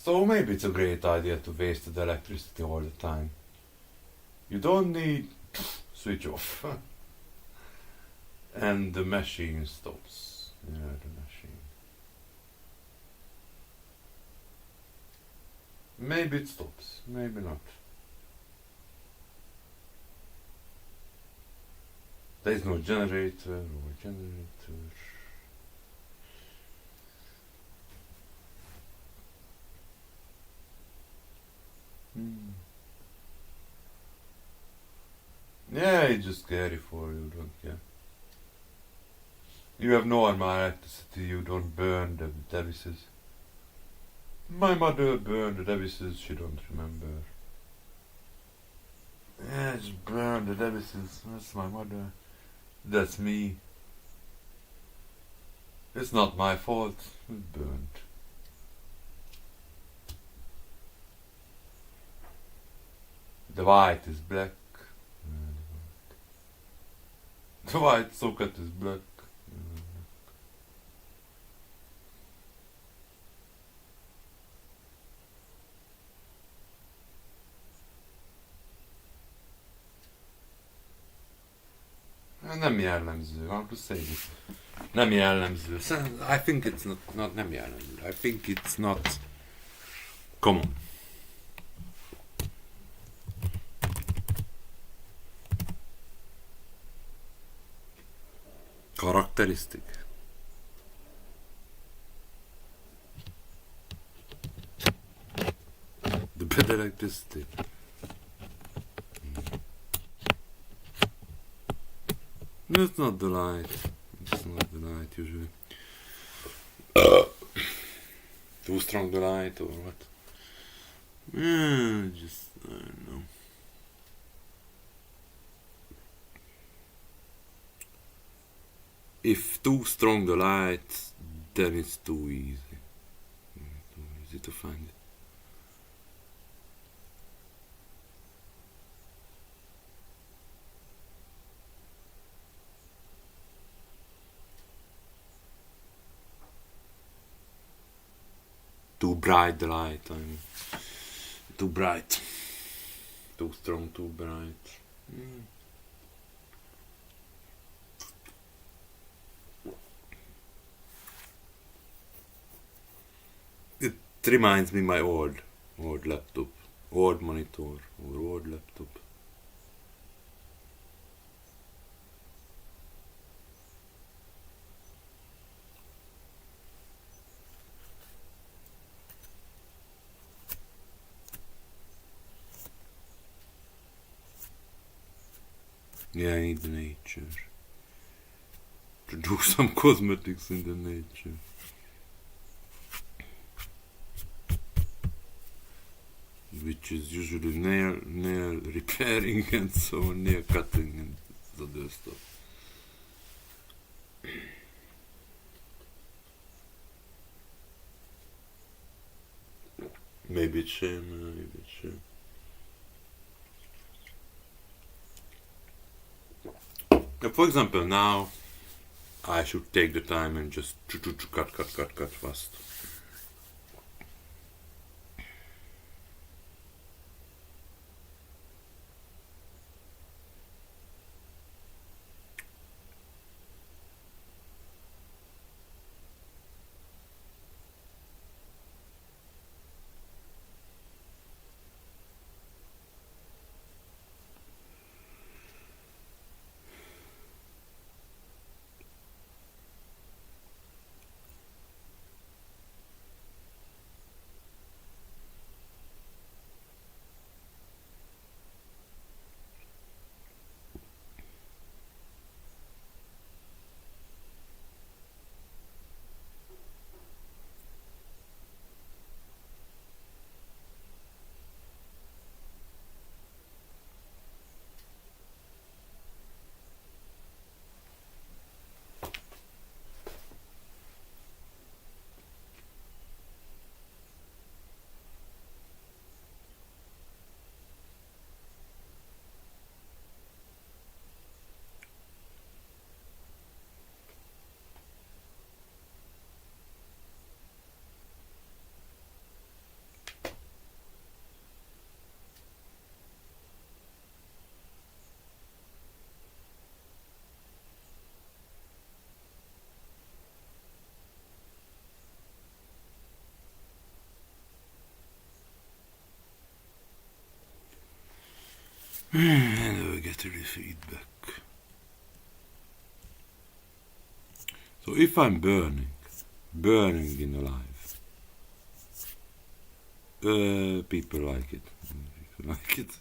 So maybe it's a great idea to waste the electricity all the time. You don't need switch off. And the machine stops. Yeah, the machine. Maybe it stops, maybe not. There is no generator or generator. Yeah, it's just scary for you, don't care. You have normal electricity, you don't burn the devices. My mother burned the devices, she don't remember. Yeah, just burn the devices, that's my mother. That's me. It's not my fault, it burned. The white is black. The white socket is black. Nem jellemző, how to say this? Nem jellemző. I think it's not nem jellemző. I think it's not common. Characteristic. The bad electricity. No, it's not the light. It's not the light usually. Too strong the light or what? Just I don't know. If too strong the light, then it's too easy. Too easy to find it. Too bright the light, I mean. Too bright. Too strong, too bright. It reminds me my old laptop, old monitor or old laptop. Yeah, I need the nature. To do some cosmetics in the nature. Which is usually nail repairing and so on, nail cutting and other stuff. Maybe it's shame, maybe it's shame. For example, now I should take the time and just cut fast. And we get the feedback. So if I'm burning in a life, people like it. People like it.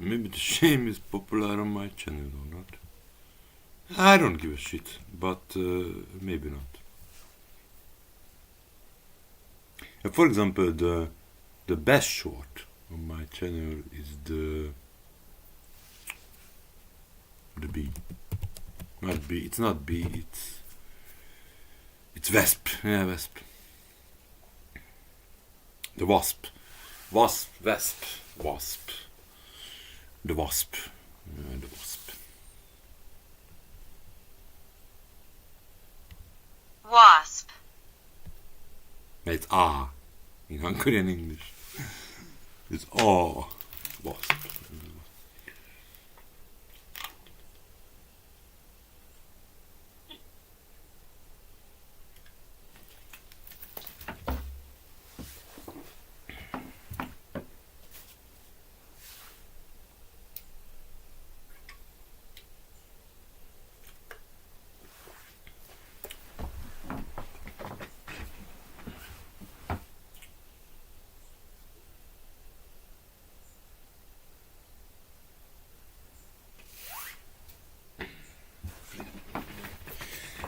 Maybe the shame is popular on my channel or not. I don't give a shit, but maybe not. For example, the best short on my channel is the bee. Not bee. It's not bee. It's wasp. Yeah, wasp. The wasp. Wasp. Wasp. Wasp. The wasp. The wasp. Wasp. It's A in Hungarian English. It's A. Wasp.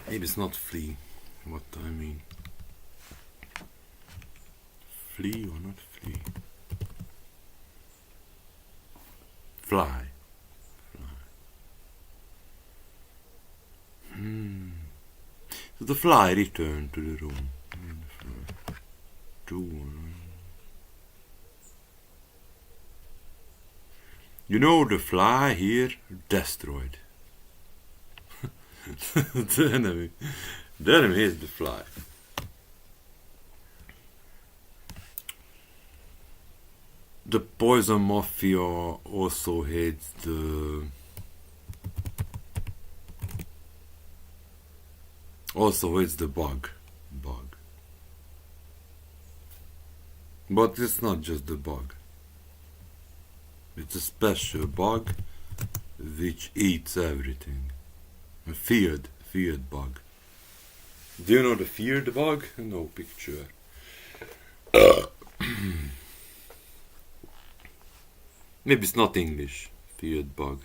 Maybe it's not flea. What I mean. Flea or not flea? Fly. So the fly returned to the room. You know the fly here destroyed. The enemy is the fly. The poison mafia also hates the bug. But it's not just the bug. It's a special bug which eats everything. A feared bug. Do you know the feared bug? No picture. Maybe it's not English. Feared bug.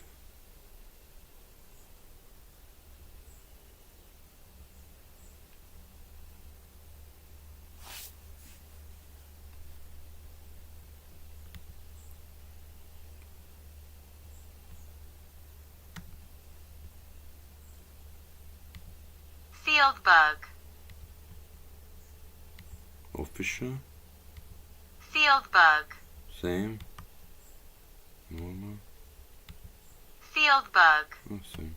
Field bug. Official. Field bug. Same. Normal. Field bug. Oh, same.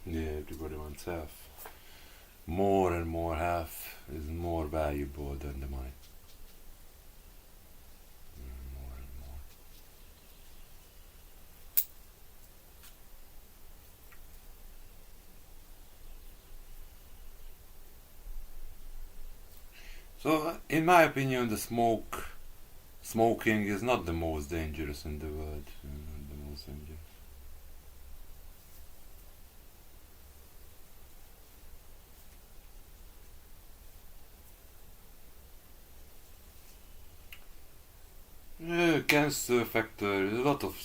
Yeah, everybody wants half. More and more half is more valuable than the money. More and more. So, in my opinion, smoking is not the most dangerous in the world. Not the most dangerous. Cancer factor, a lot of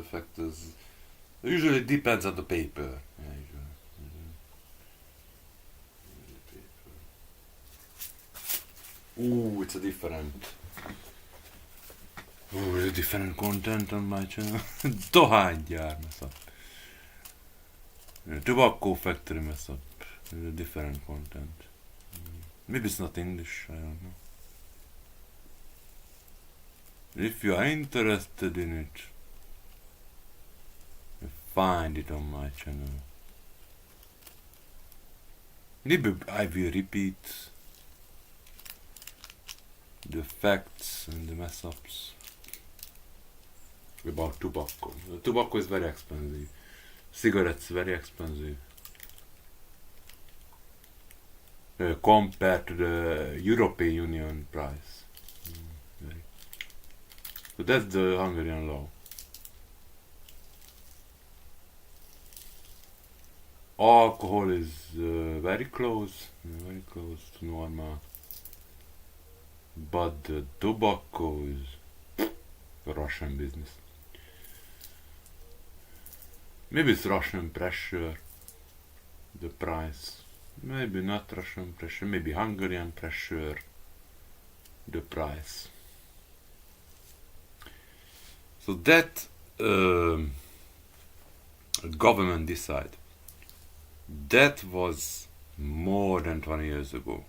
factors. Usually depends on the paper. Yeah, usually. Ooh, it's a different content on my channel. Dohánygyár mess up. Tobacco factory mess up. Different content. Maybe it's not English, I don't know. If you are interested in it, you find it on my channel. Maybe I will repeat the facts and the mess ups about tobacco. The tobacco is very expensive. Cigarettes very expensive. Compared to the European Union price. So that's the Hungarian law. Alcohol is very close to normal. But the tobacco is Russian business. Maybe it's Russian pressure, the price. Maybe not Russian pressure, maybe Hungarian pressure, the price. So that government decide. That was more than 20 years ago.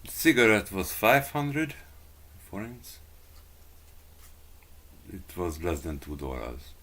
Cigarette was 500 forints. It was less than $2.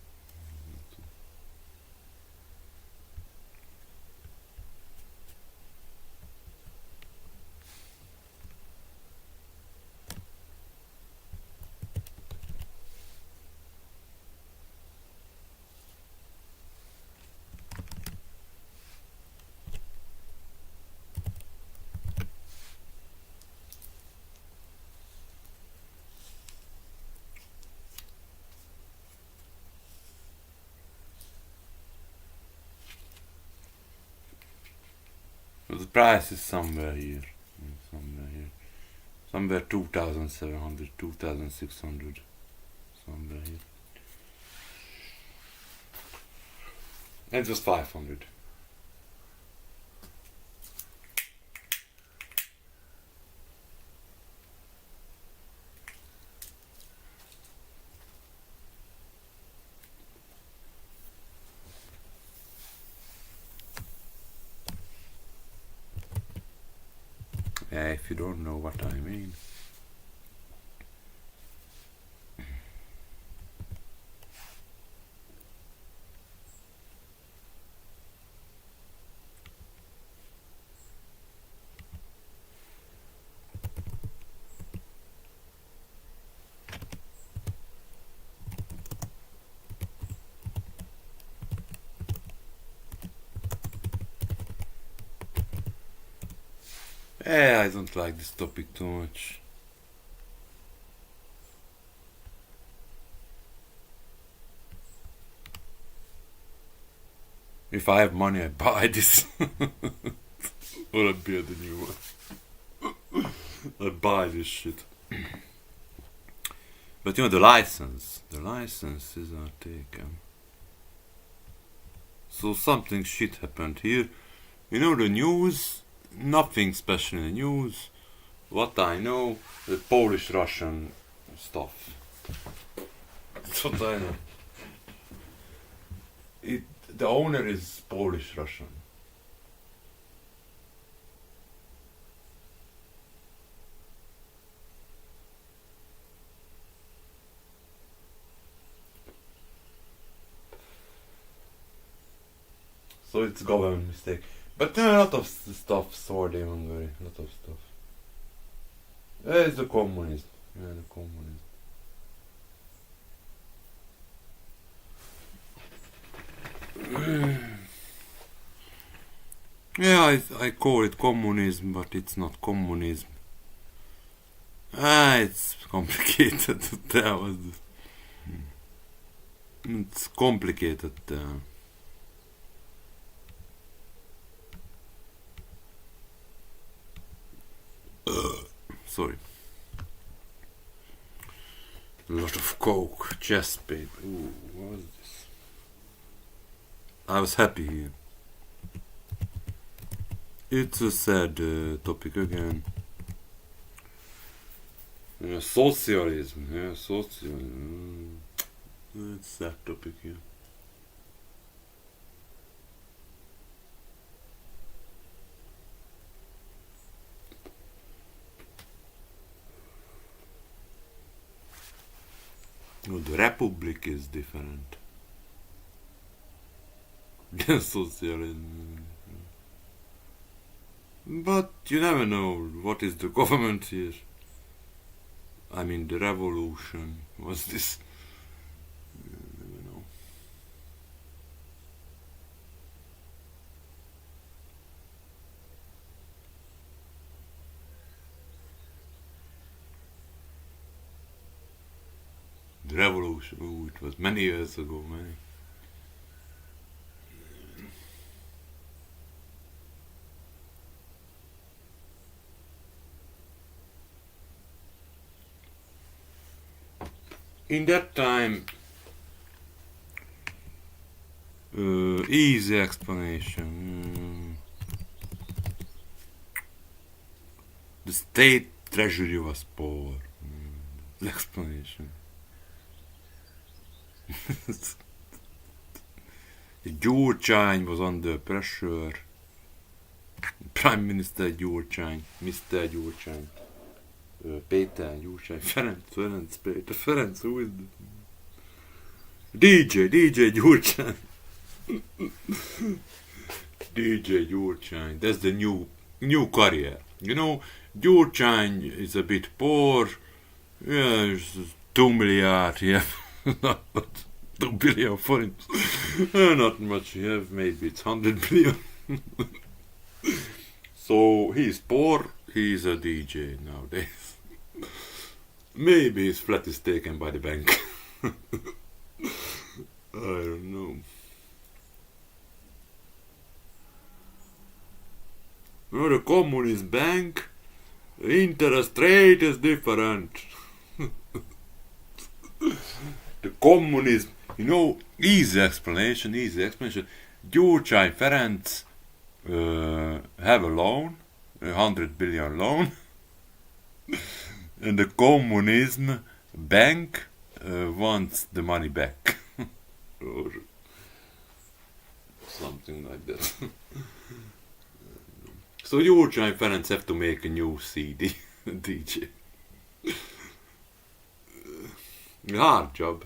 The price is somewhere here. Somewhere 2,700, 2,600. Somewhere here. And just 500. Yeah, if you don't know what I mean. Yeah, I don't like this topic too much. If I have money, I buy this. Or I build a new one. I buy this shit. But you know, the license is not taken. So something shit happened here. You know, the news, nothing special in the news. What I know, the Polish-Russian stuff. That's what I know. The owner is Polish-Russian. So it's government mistake. But there are a lot of stuff stored in Hungary. A lot of stuff. It's the communism. Yeah, the communism. Yeah, I call it communism, but it's not communism. It's complicated to tell. It's complicated. Sorry. A lot of coke, chest pain. Ooh, what was this? I was happy here. It's a sad topic again. Socialism. Yeah, socialism. It's a sad topic here. No, the Republic is different. Socialism. But you never know what is the government here. I mean, the revolution. What's this? You never know. The revolution. Oh, it was many years ago, many. In that time, easy explanation. The state treasury was poor. The explanation. Gyurcsány was under pressure. Prime Minister Gyurcsány, Mr. Gyurcsány. Péter Gyurcsány, Ferenc Péter, Ferenc, who is DJ Gyurcsány. DJ Gyurcsány, that's the new career. You know, Gyurcsány is a bit poor. Yeah, 2 milliard, yeah. Not 2 billion forints. Not much, yeah, maybe it's 100 billion. So he's poor, he's a DJ nowadays. Maybe his flat is taken by the bank. I don't know. No, the communist bank, the interest rate is different. The communism, you know, easy explanation. Gyurcsány Ferenc have a loan, 100 billion loan, and the communism bank wants the money back. Or something like that. So Gyurcsány Ferenc have to make a new CD, DJ. Hard job.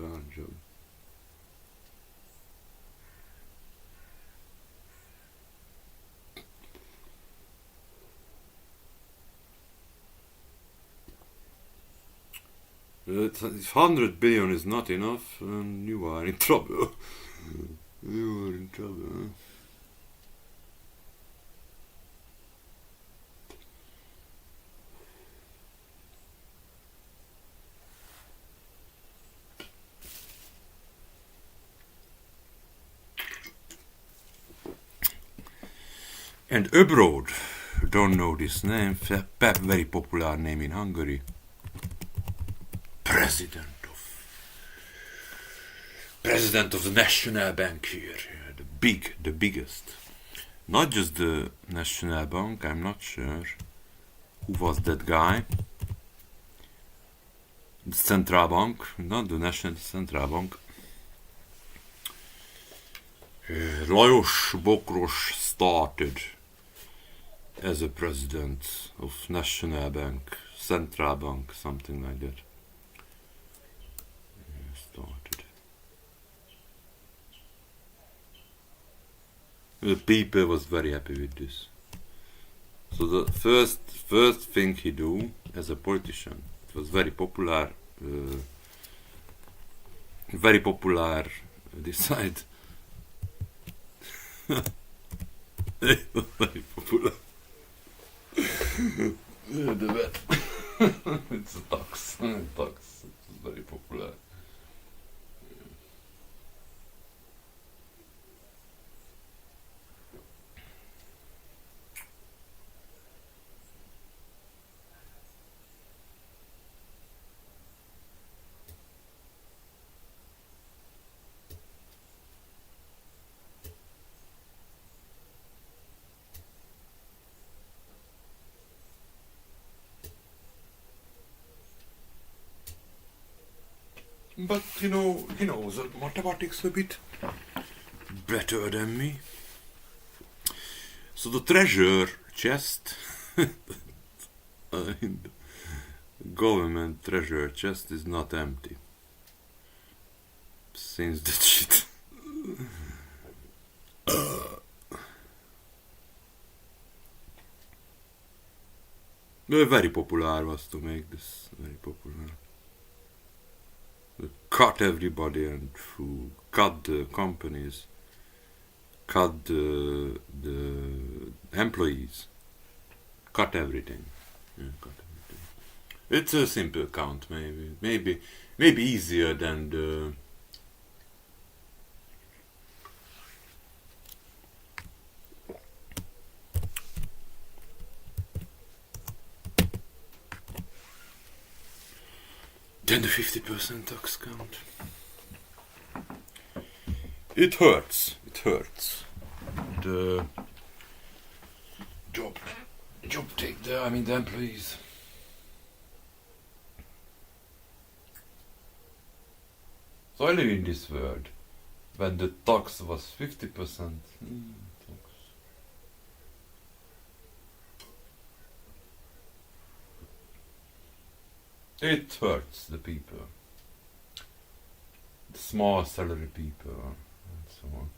If 100 billion is not enough, then you are in trouble. You are in trouble. And abroad, don't know this name, very popular name in Hungary. President of the National Bank here, the biggest. Not just the National Bank, I'm not sure who was that guy. The Central Bank, not the National Central Bank. Lajos Bokros started as a president of National Bank, Central Bank, something like that. Started. The people was very happy with this. So the first thing he do as a politician, it was very popular. Decide It was very popular. The vet. It's a tax. Tax. It's very popular. But you know, he knows mathematics a bit better than me. So the treasure chest, in the government treasure chest is not empty. Since that shit. Very popular was to make this very popular. Cut everybody and who cut the companies, cut the employees, cut everything. Yeah, cut everything. It's a simple count, maybe easier than the. Then the 50% tax count. It hurts. It hurts. The job take the employees. So I live in this world when the tax was 50%. Tax. It hurts the people, the small salary people, and so on.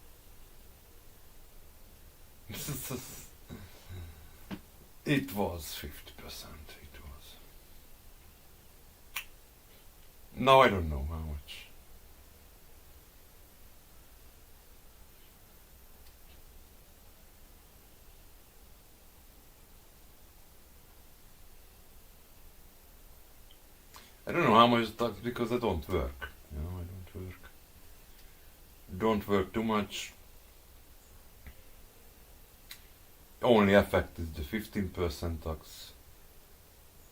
It was 50%. It was. Now I don't know how much. I don't know how much tax because I don't work. You know, I don't work. Don't work too much. Only effect is the 15% tax.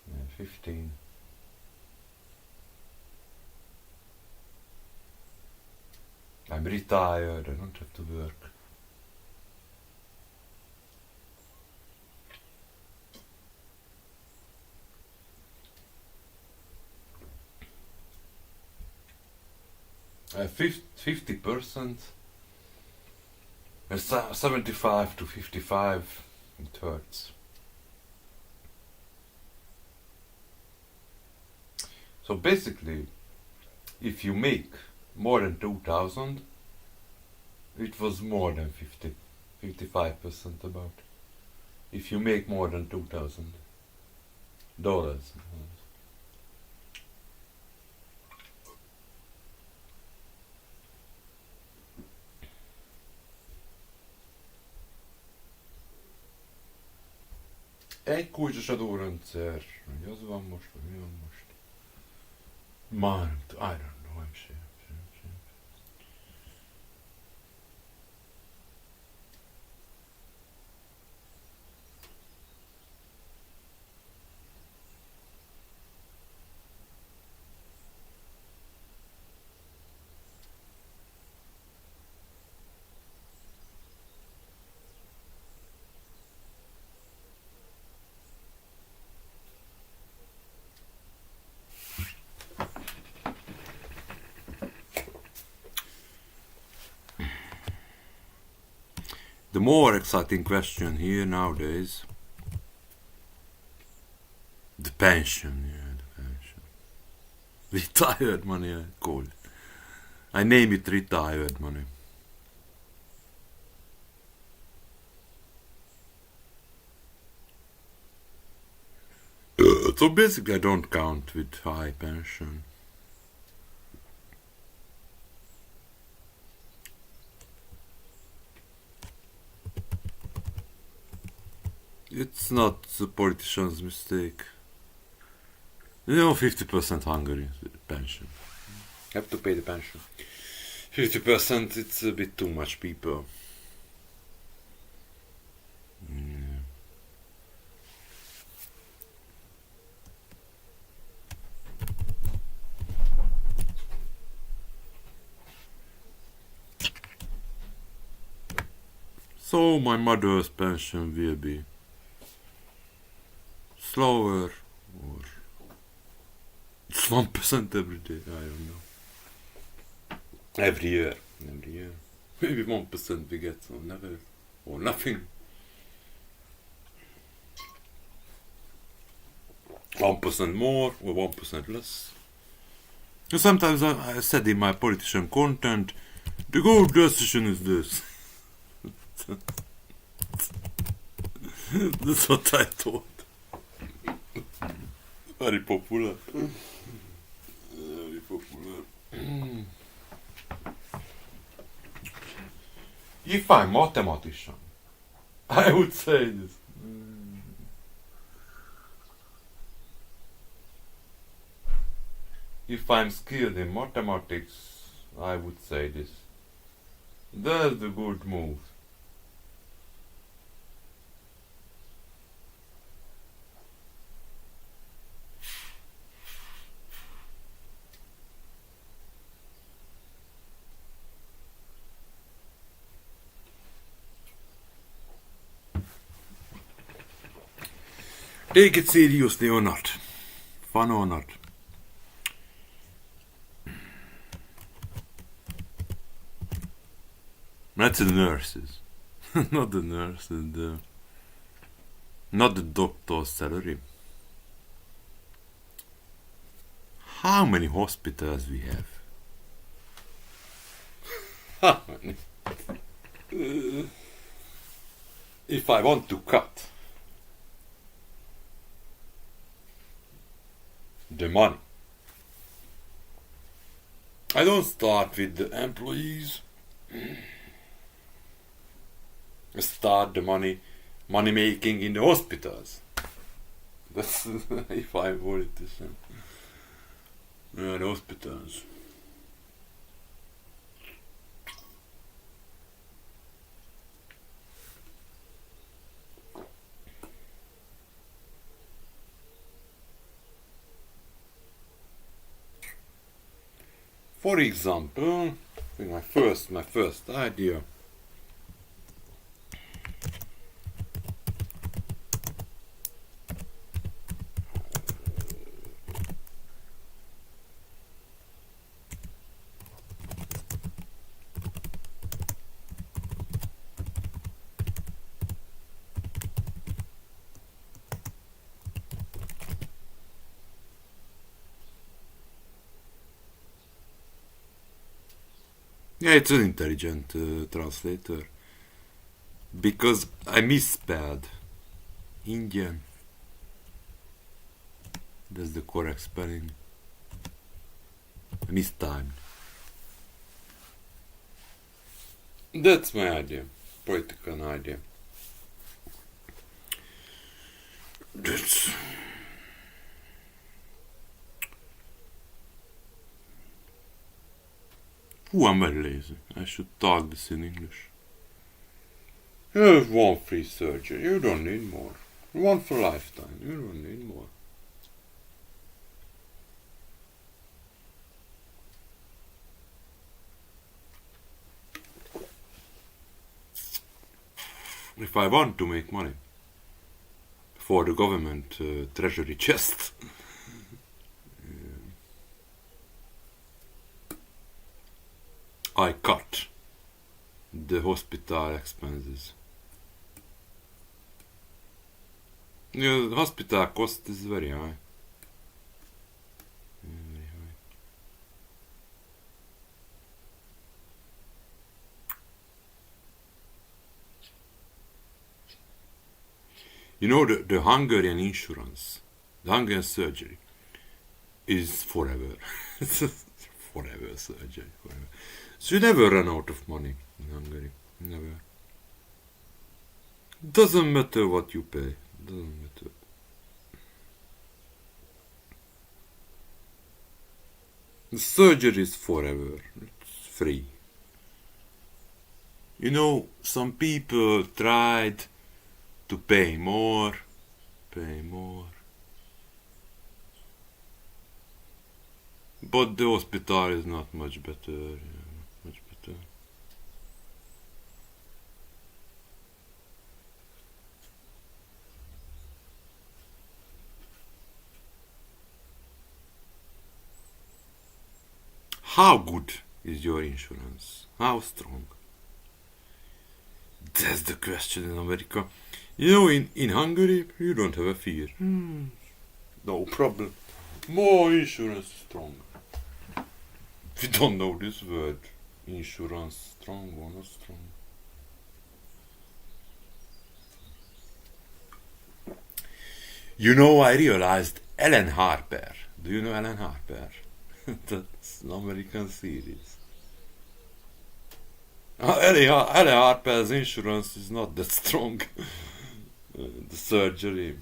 Yeah, 15. I'm retired. I don't have to work. Uh, 50%, 75 to 55, it hurts. So basically, if you make more than 2,000, it was more than 55% about. If you make more than $2,000. Egy kulcsos adórendszer, hogy az van most, vagy mi van most? Már, I don't know, I'm sure. The more exciting question here nowadays, the pension, the pension. Retired money, I call it. I name it retired money. So basically I don't count with high pension. It's not the politician's mistake. 50% Hungary pension. Have to pay the pension. 50%, it's a bit too much people. So my mother's pension will be slower, or it's 1% every day, I don't know. Every year. Maybe 1% we get, or never, or nothing. 1% more, or 1% less. And sometimes I said in my politician content, the good decision is this. That's what I thought. Very popular. Very popular. If I'm mathematician, I would say this. If I'm skilled in mathematics, I would say this. That's the good move. Take it seriously or not. Fun or not. That's the nurses. Not the nurses, not the doctor's salary. How many hospitals we have? How many? If I want to cut the money, I don't start with the employees. I start the money making in the hospitals. That's if I wanted to say. The hospitals. For example, I think my first idea. Yeah, it's an intelligent translator. Because I misspelled Indian. That's the correct spelling. I mistimed. That's my idea. Political idea. That's... Ooh, I'm very lazy. I should talk this in English. You have one free surgery. You don't need more. One for lifetime. You don't need more. If I want to make money for the government treasury chest, I cut the hospital expenses. The hospital cost is very high. Very high. You know, the Hungarian insurance, the Hungarian surgery is forever. Forever surgery, forever. So you never run out of money in Hungary. Never. Doesn't matter what you pay. doesn't matter. The surgery is forever. It's free. You know, some people tried to pay more. But the hospital is not much better. Much better. How good is your insurance? How strong? That's the question in America. You know, in Hungary, you don't have a fear. No problem. More insurance strong. We don't know this word. Insurance strong or not strong. You know, I realized Ellen Harper. Do you know Ellen Harper? That's an American series. Ellen Harper's insurance is not that strong. The surgery.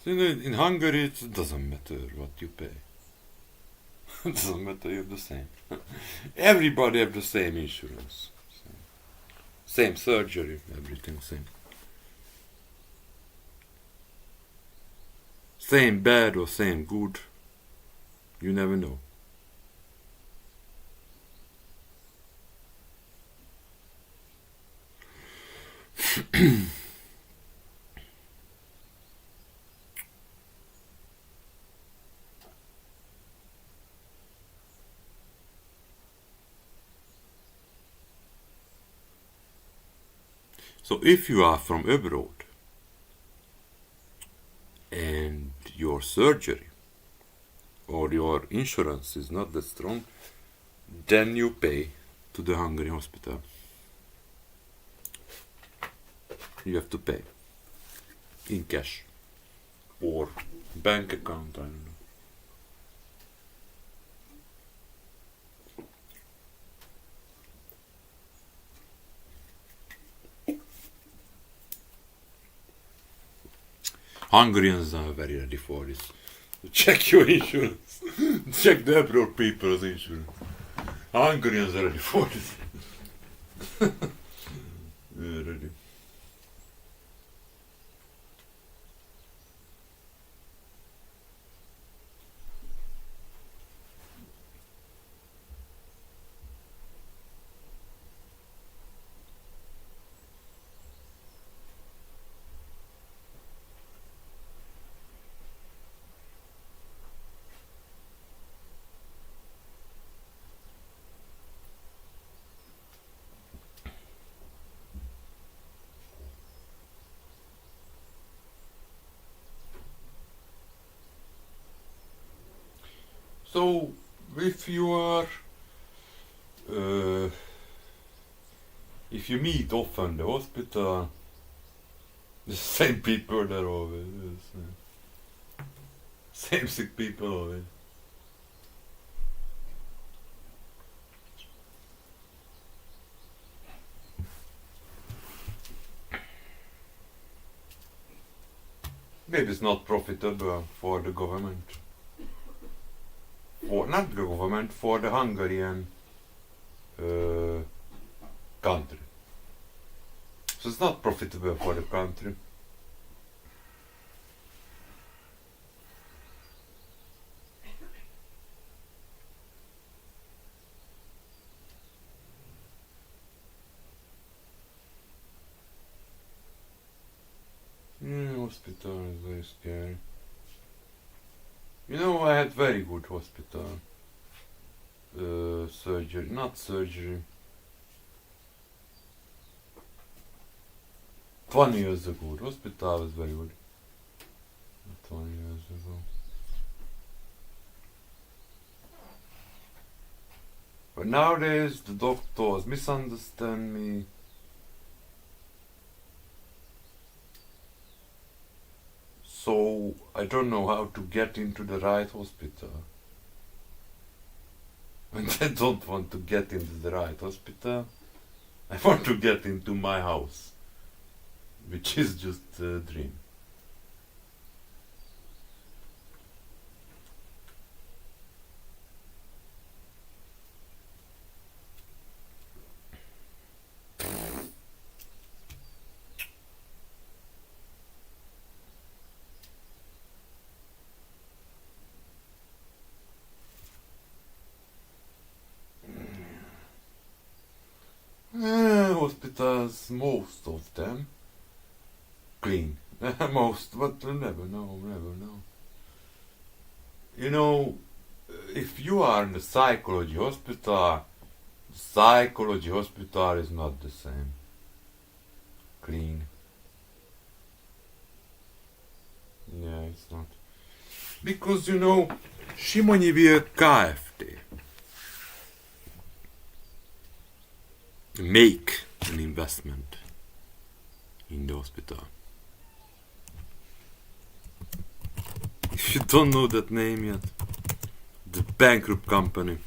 So, you know, in Hungary, it doesn't matter what you pay. It doesn't matter, you have the same. Everybody have the same insurance. Same surgery, everything same. Same bad or same good. You never know. So if you are from abroad and your surgery or your insurance is not that strong, then you pay to the Hungarian hospital. You have to pay in cash or bank account, I don't know. Hungarians are very ready for this. Check your insurance. Check the abroad people's insurance. Hungarians are ready for this. They're ready. So, if you are, if you meet often the hospital, the same people there always, same sick people always. Maybe it's not profitable for the government. For not the government, for the Hungarian country. So it's not profitable for the country. Hospital is very scary. You know, I had very good hospital surgery, not surgery. 20 years ago, the hospital was very good. 20 years ago. But nowadays, the doctors misunderstand me. So I don't know how to get into the right hospital. And I don't want to get into the right hospital. I want to get into my house. which is just a dream. Hospitals, most of them, clean. Most, but never know, never know. You know, if you are in the psychology hospital is not the same. Clean. Yeah, it's not. Because, you know, Simonyville Kft. make an investment in the hospital. If you don't know that name yet, the bankrupt company.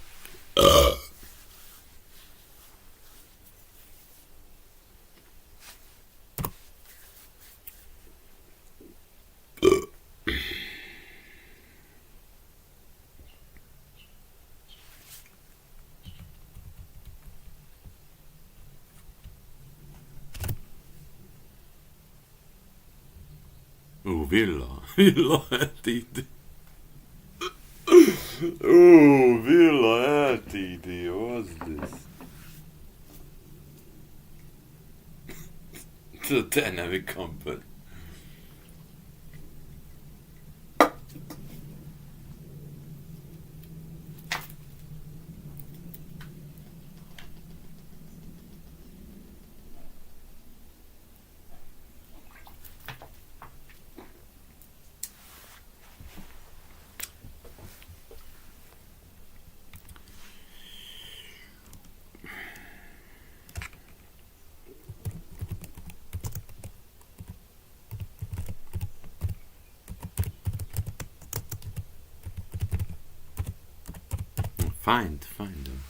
Oh, Villa LTD. Oh, Villa LTD, what's this? The dynamic company. Find them.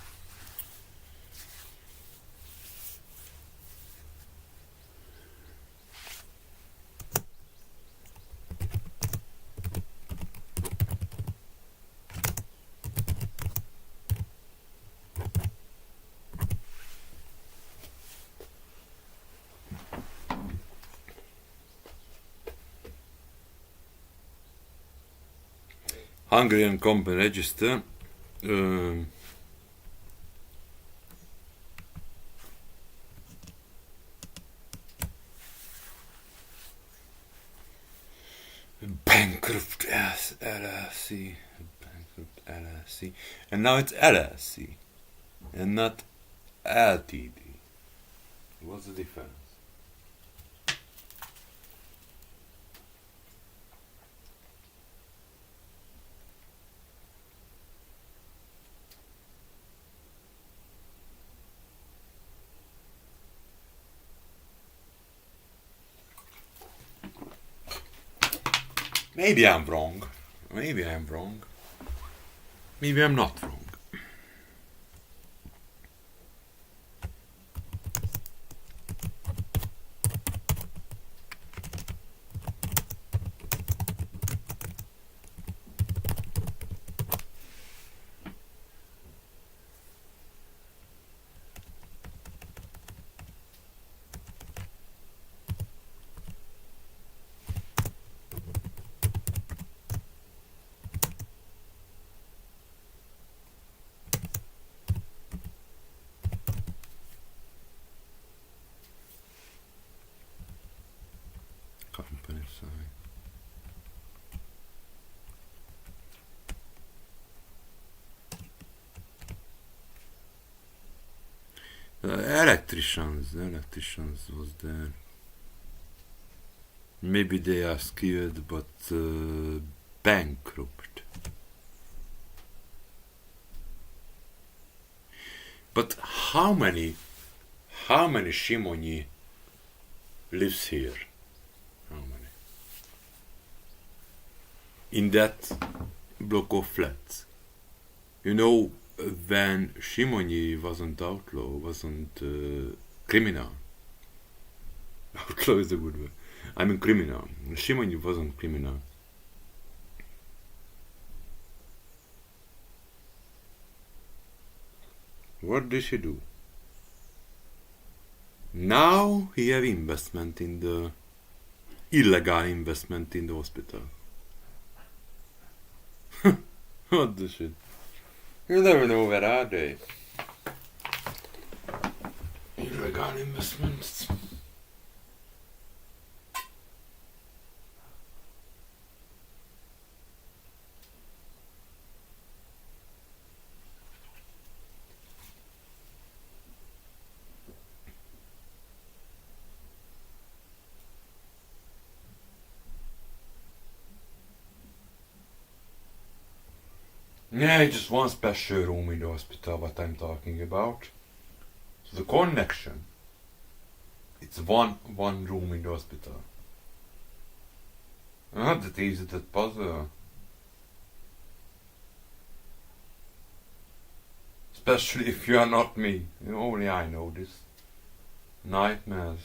Hungarian company register. Bankrupt LLC. Bankrupt LLC. And now it's LLC. And not LTD. What's the difference? Maybe I'm wrong. Maybe I'm wrong. Maybe I'm not wrong. Company sign. Electricians was there. Maybe they are skilled, but bankrupt. But how many Simonyi lives here? How many? In that block of flats. You know, when Simonyi wasn't outlaw, wasn't criminal, Outlaw is a good word. I'm a criminal. Shimon wasn't criminal. What did she do? Now he have investment in the illegal investment in the hospital. What the shit? You never know where are they. Illegal investments. Yeah, it's just one special room in the hospital, what I'm talking about. So the connection, it's one room in the hospital. Not that easy, that puzzle. Especially if you are not me. Only I know this. Nightmares.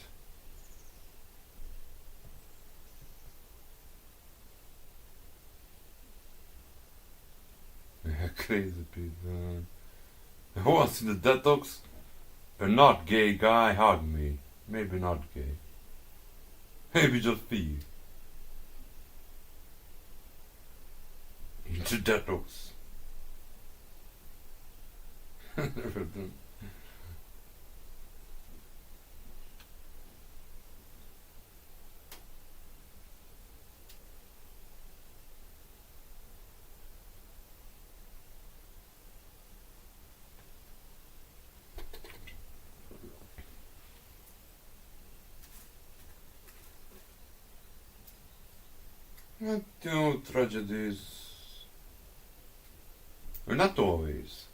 Crazy people. Once in the detox, a not gay guy hugged me. Maybe not gay. Maybe just feel. Into detox. Never done. But, tragedies are not always.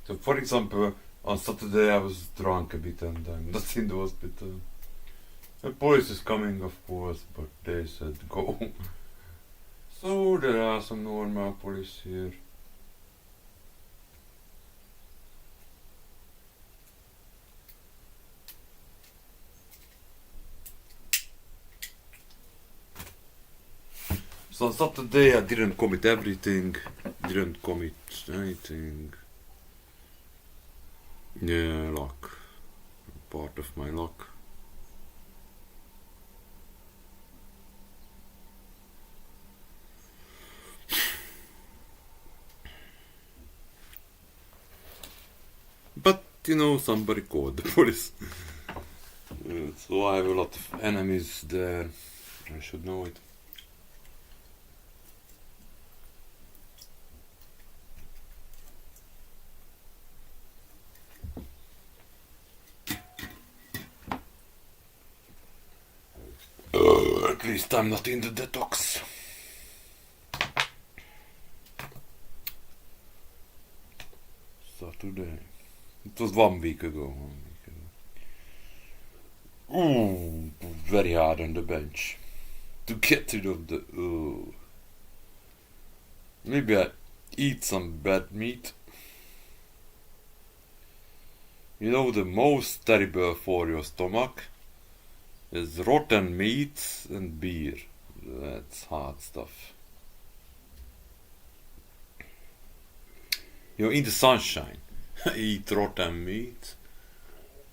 So, for example, on Saturday I was drunk a bit and I'm not in the hospital. The police is coming, of course, but they said go. So there are some normal police here. So on Saturday I didn't commit everything, didn't commit anything. Yeah, luck. Part of my luck. But, somebody called the police. So I have a lot of enemies there. I should know it. At least I'm not in the detox. Saturday. It was 1 week ago. Ooh, very hard on the bench. To get rid of the... Maybe I eat some bad meat. The most terrible for your stomach is rotten meats and beer. That's hard stuff. In the sunshine, I eat rotten meat.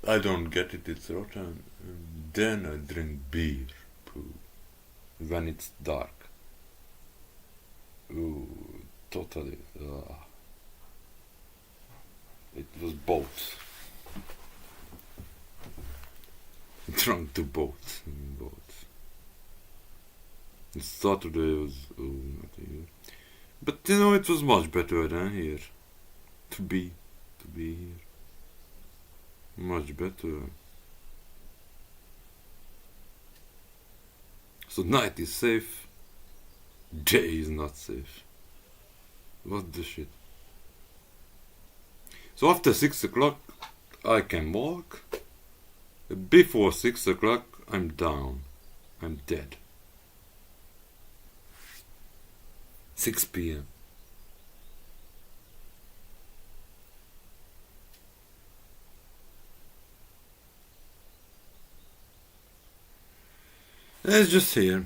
I don't get it, it's rotten. And then I drink beer. Poo. When it's dark. Ooh, totally. It was both. Drunk to both. And Saturday was not here. But it was much better than here. To be here. Much better. So night is safe. Day is not safe. What the shit? So after 6 o'clock I can walk. Before 6 o'clock I'm down. I'm dead. 6 p.m. It's just here.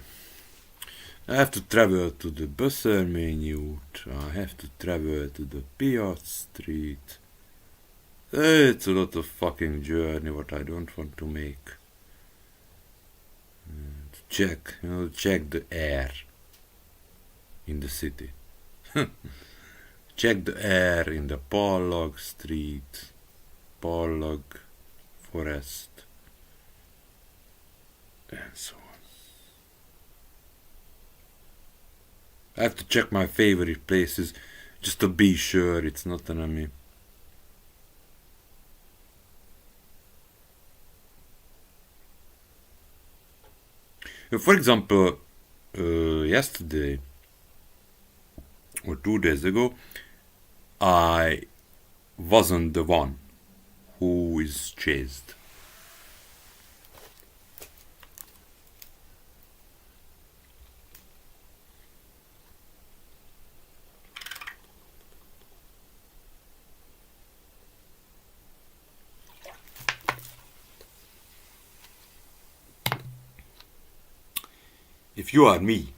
I have to travel to the Busser menu. I have to travel to the Piat Street. It's a lot of fucking journey what I don't want to make. Check the air in the city. Check the air in the Pallag Street, Pallag Forest, and so on. I have to check my favorite places just to be sure it's not an enemy. For example, yesterday or 2 days ago, I wasn't the one who is chased. If you are me,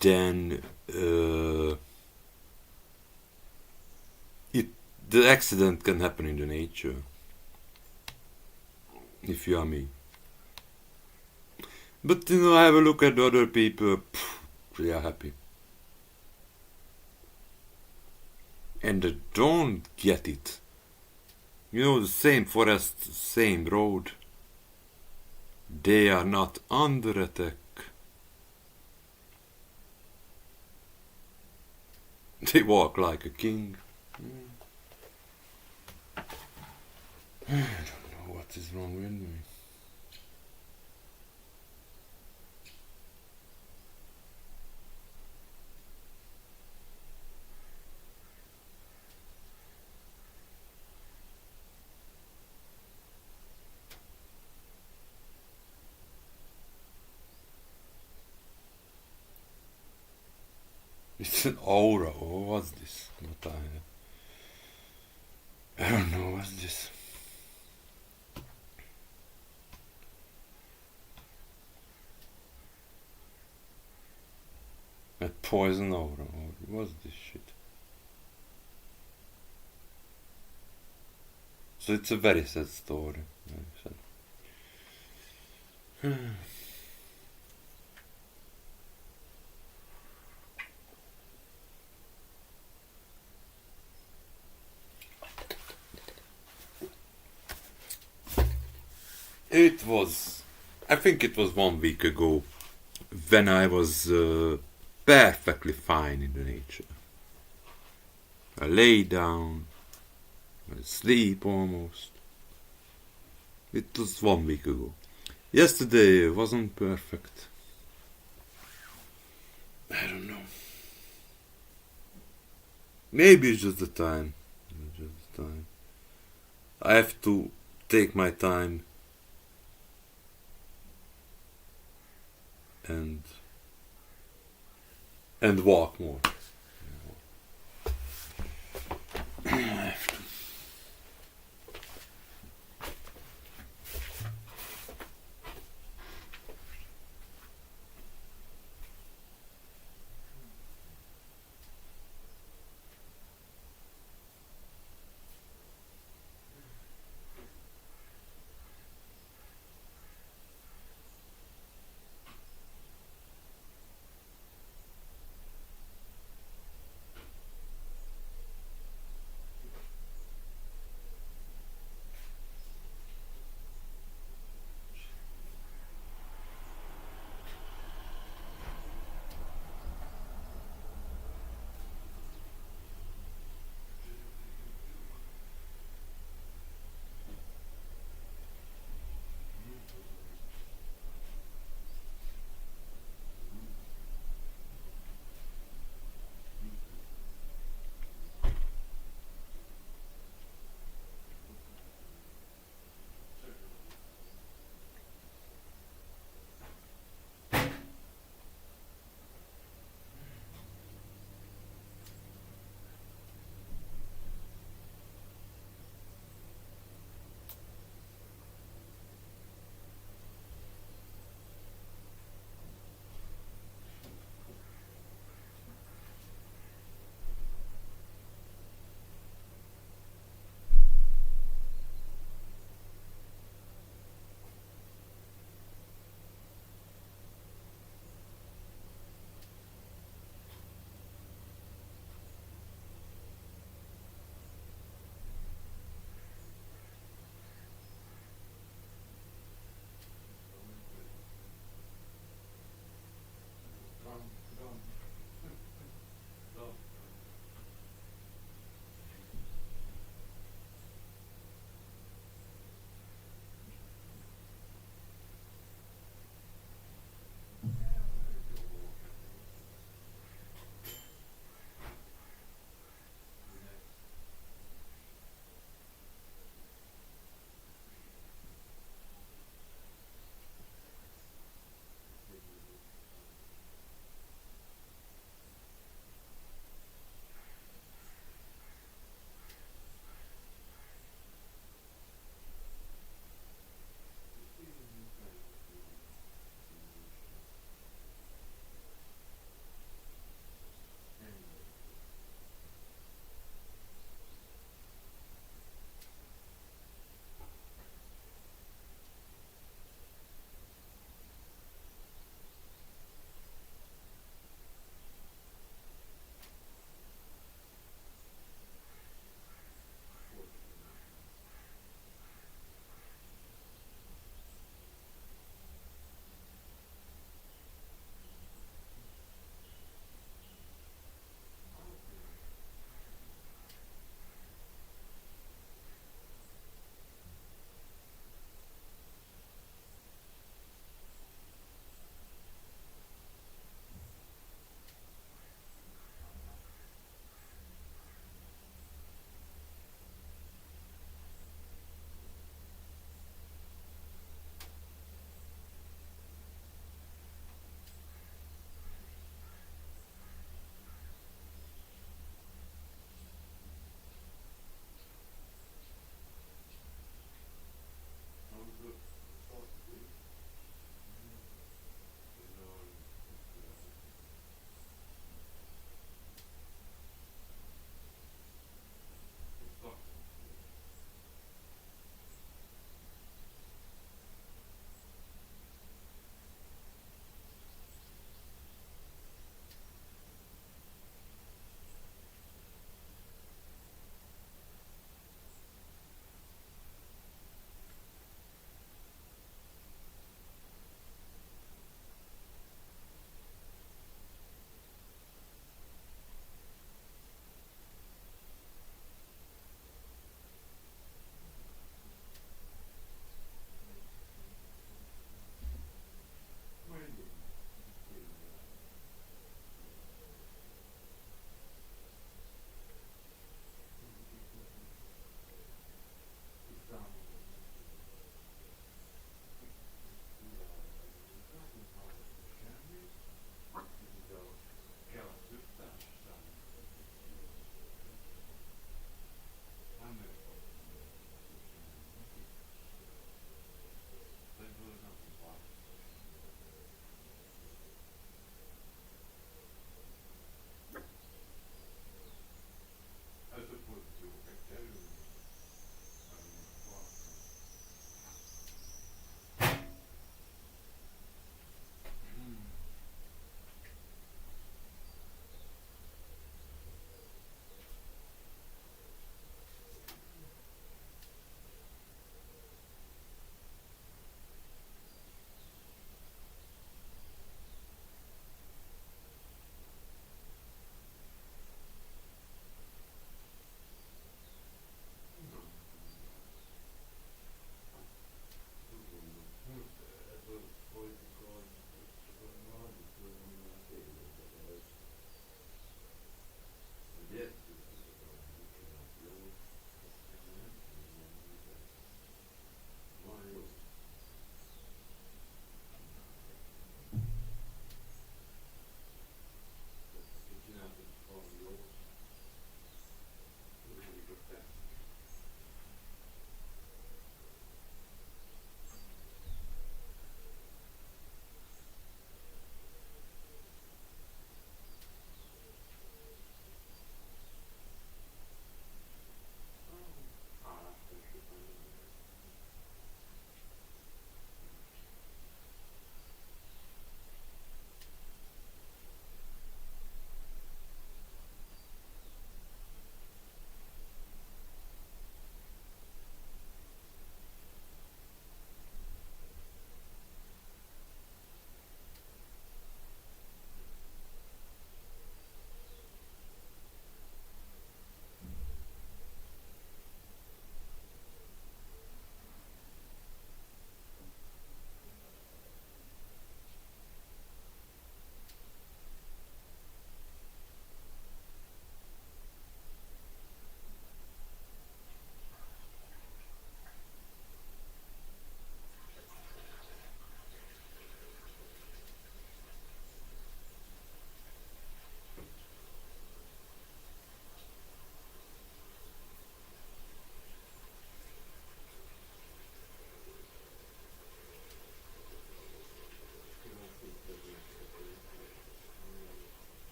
then the accident can happen in the nature. If you are me, but I have a look at other people. They are happy, and they don't get it. The same forest, same road. They are not under attack. They walk like a king. I don't know what is wrong with me. It's an aura, or what's this? I don't know what's this. A poison aura, or what's this shit? So it's a very sad story. Very sad. I think it was 1 week ago, when I was perfectly fine in the nature. I lay down, I sleep almost. It was 1 week ago. Yesterday wasn't perfect. I don't know. Maybe it's just the time. I have to take my time and walk more.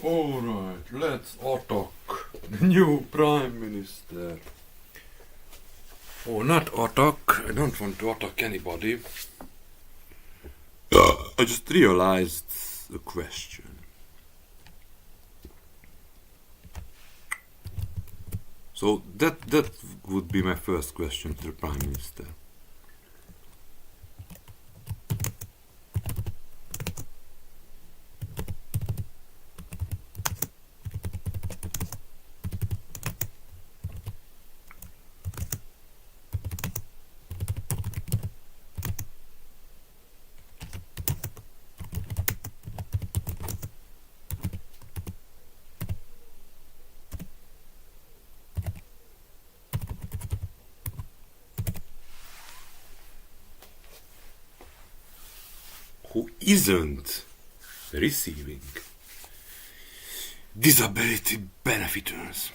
Alright, let's attack the new Prime Minister. Oh, not attack. I don't want to attack anybody. I just realized a question. So that would be my first question to the Prime Minister. Who isn't receiving disability benefits?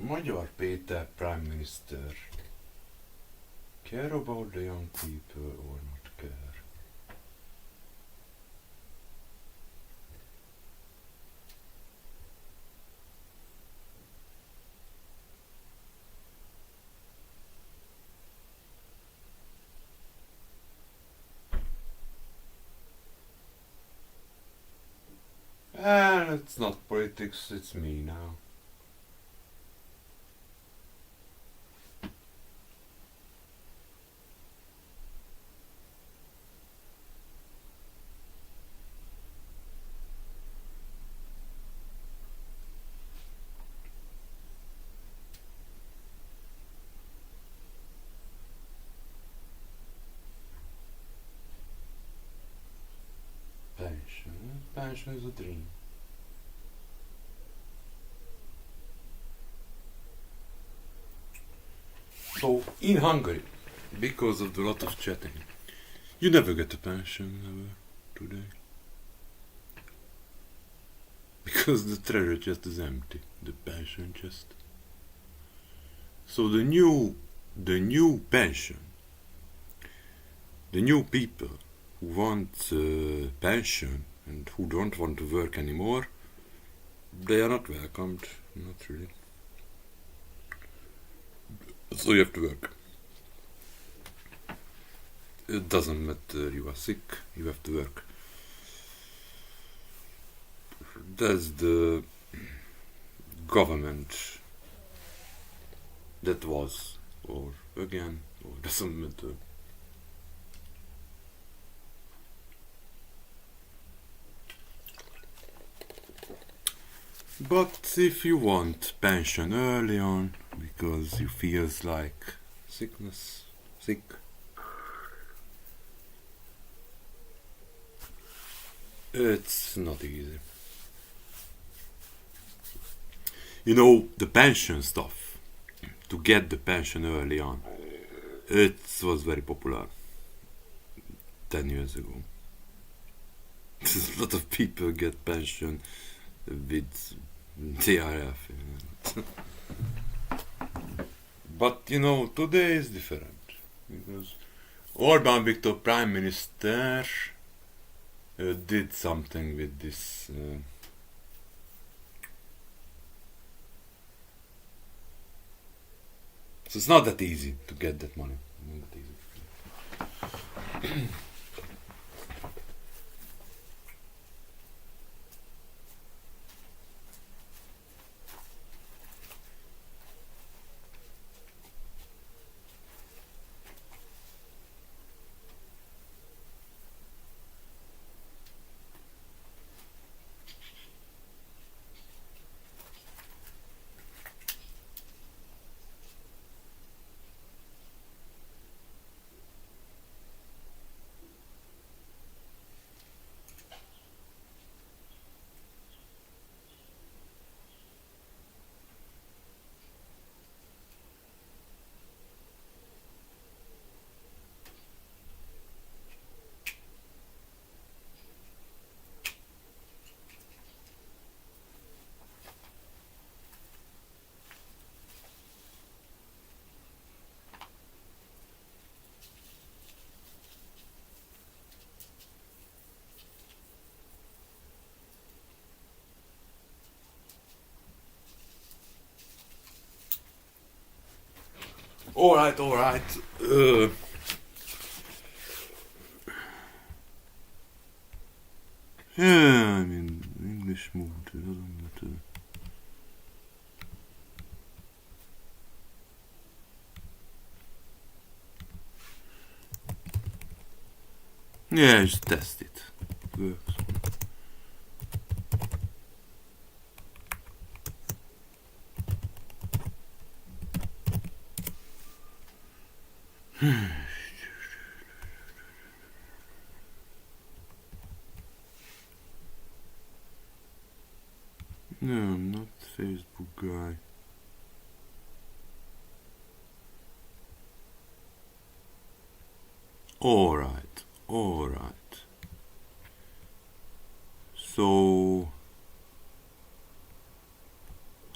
Magyar Péter Prime Minister care about the young people or not care? It's not politics, it's me now. Pension is a dream. So, in Hungary, because of the lot of chatting, you never get a pension ever today. Because the treasure chest is empty, the pension chest. So the new pension, the new people who want pension and who don't want to work anymore, they are not welcomed, not really. So you have to work. It doesn't matter, you are sick, you have to work. That's the government that was, or again, or doesn't matter. But if you want pension early on, because you feels like sick, it's not easy. You know, the pension stuff, to get the pension early on, it was very popular 10 years ago. A lot of people get pension with TRF. But you know, today is different, because Orbán Viktor Prime Minister did something with this so it's not that easy to get that money. Not that easy. Alright. Yeah, I'm in English mood. It doesn't matter. Yeah, just test it. Works. No, I'm not Facebook guy. Alright. So,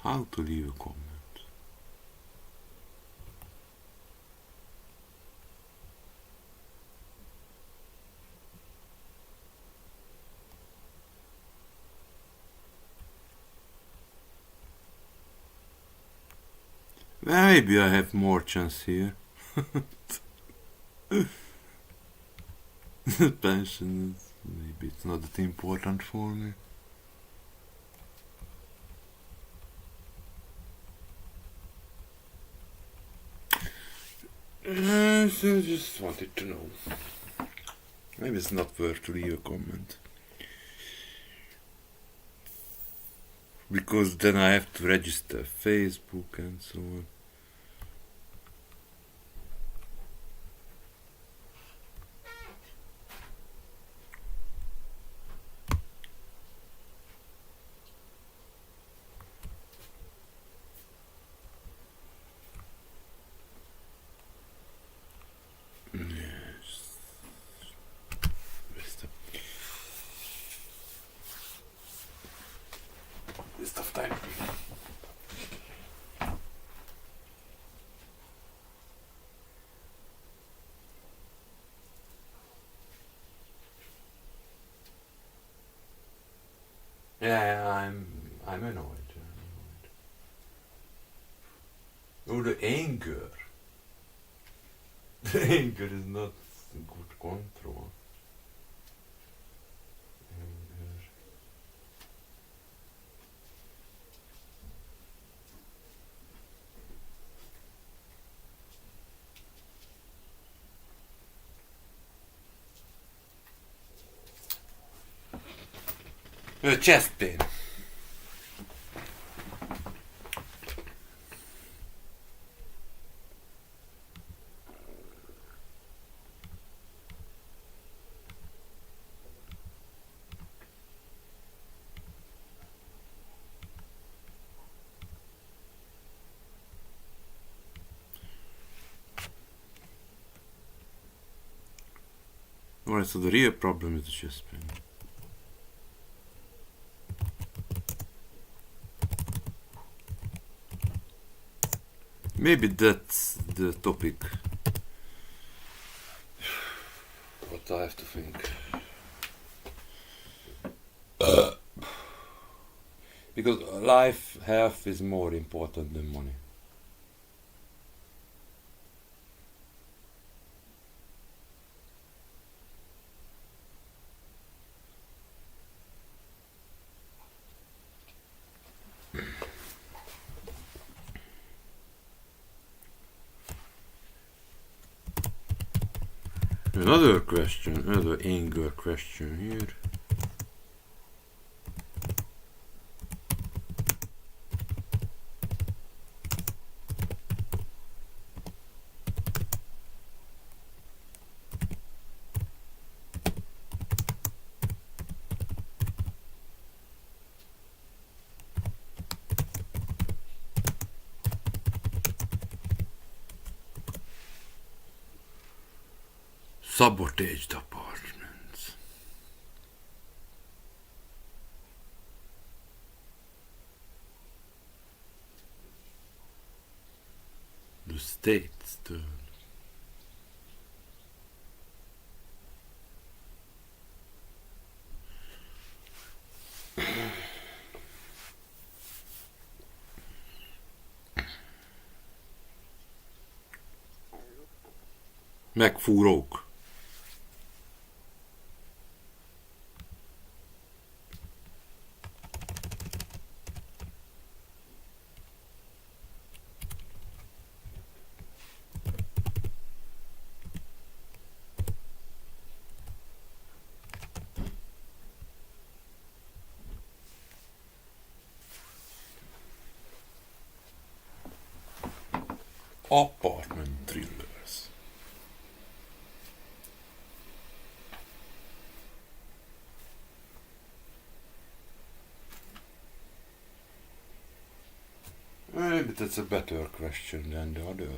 how to leave a comment? Well, maybe I have more chance here. Pension is, maybe it's not that important for me. So just wanted to know. Maybe it's not worth to leave a comment. Because then I have to register Facebook and so on. Yes. Waste of time. Yeah, I'm annoyed. Oh, the anger. The anger is not good control. Anger. Chest pain. Alright, so the real problem is the chest pain. Maybe that's the topic. What I have to think. Because life, health is more important than money. Another question, another anger question here. Sabotaged apartments. The state's turn. Megfúrók. Apartment thrillers. Maybe that's a better question than the other.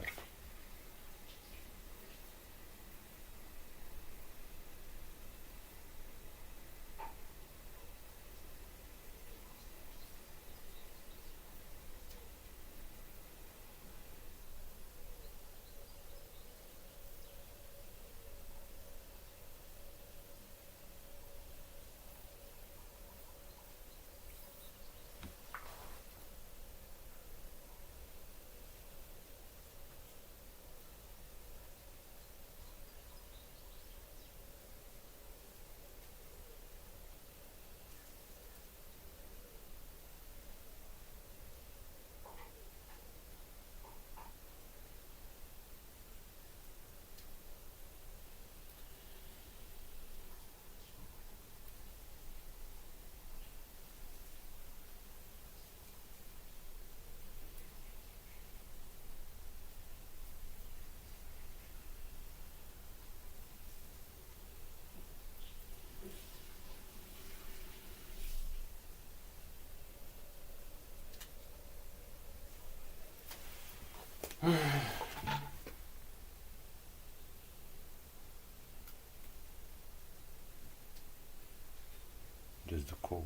Just the Coke.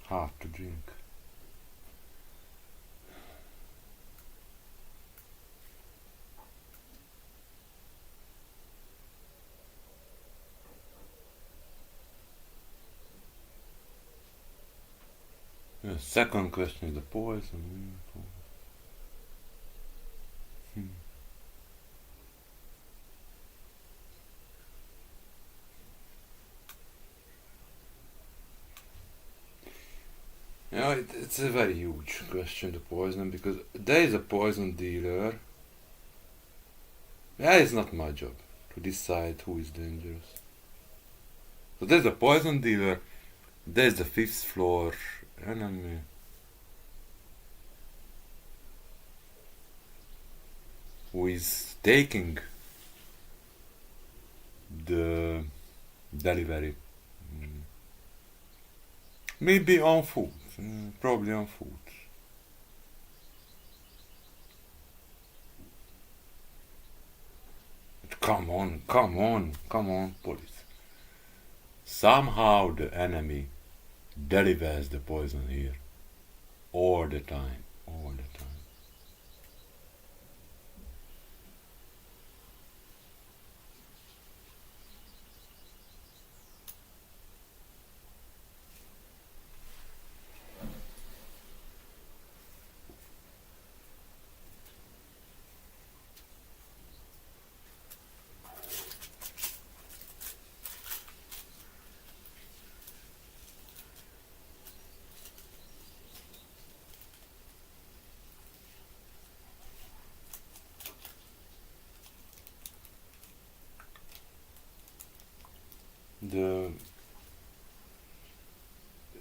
Hard to drink. The second question is the poison. Yeah, it's a very huge question, the poison, because there is a poison dealer. Yeah, it's not my job to decide who is dangerous. So there's a poison dealer, there's the fifth floor enemy. Who is taking the delivery. Maybe on foot. Probably on foot. But come on, police. Somehow the enemy delivers the poison here. All the time.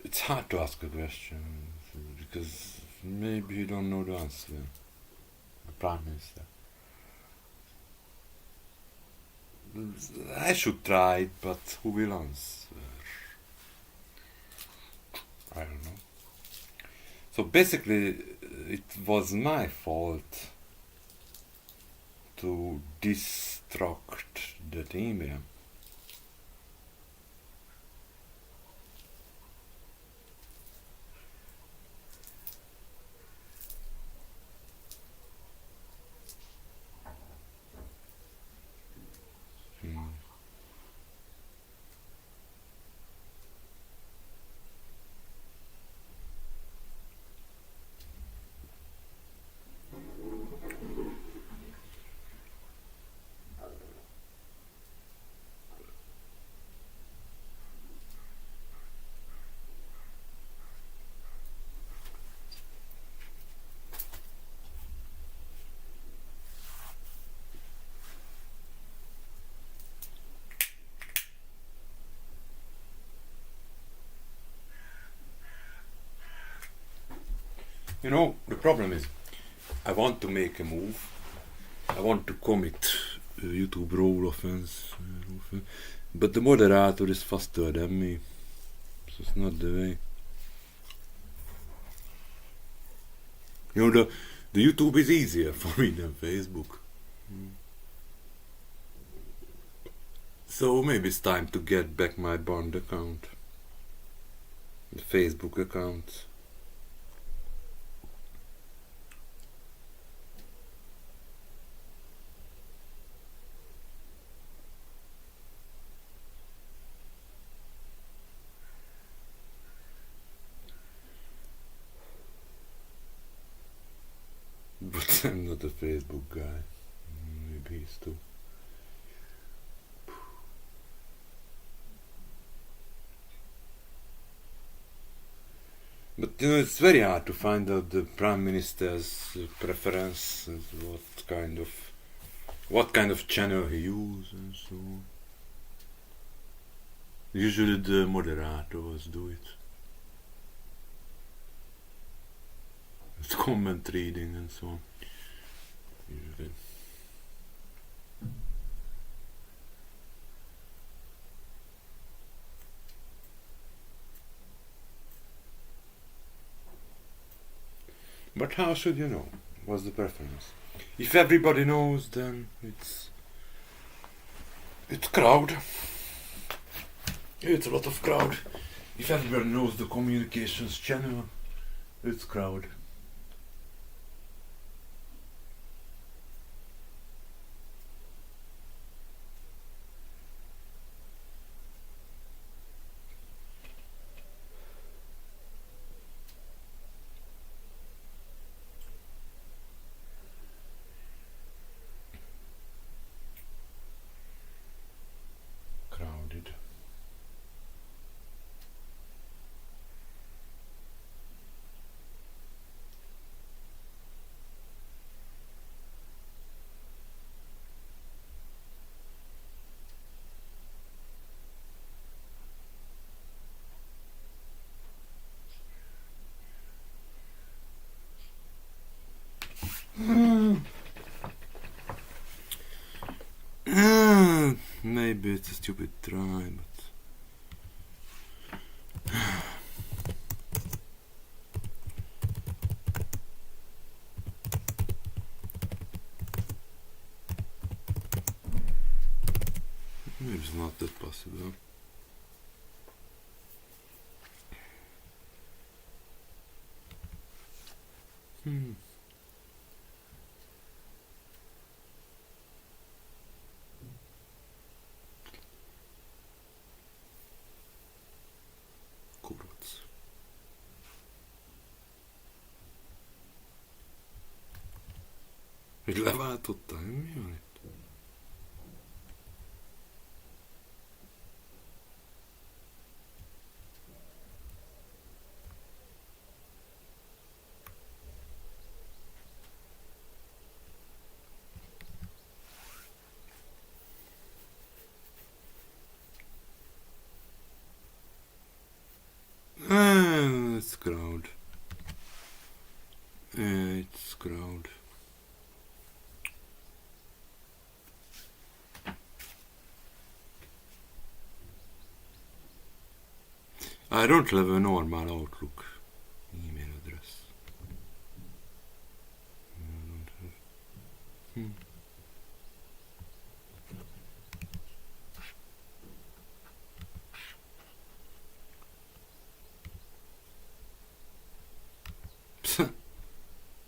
It's hard to ask a question because maybe you don't know the answer. The Prime Minister. I should try it, but who will answer? I don't know. So basically, it was my fault to destruct that email. You know, the problem is, I want to make a move. I want to commit YouTube role offense, but the moderator is faster than me, so it's not the way. You know, the YouTube is easier for me than Facebook. So maybe it's time to get back my bond account, the Facebook account. But I'm not a Facebook guy. Maybe he's too. But you know, it's very hard to find out the Prime Minister's preference, and what kind of channel he uses and so on. Usually the moderators do it. It's comment reading and so on. Usually. But how should you know? What's the preference? If everybody knows, then it's crowd. It's a lot of crowd. If everybody knows the communications channel, it's crowd. Crowded. Maybe it's a stupid try, but maybe it's not that possible. Kurz. Hogy leváltotta, mi van itt? It's crowd. It's crowd. I don't have a normal Outlook email address. I don't have.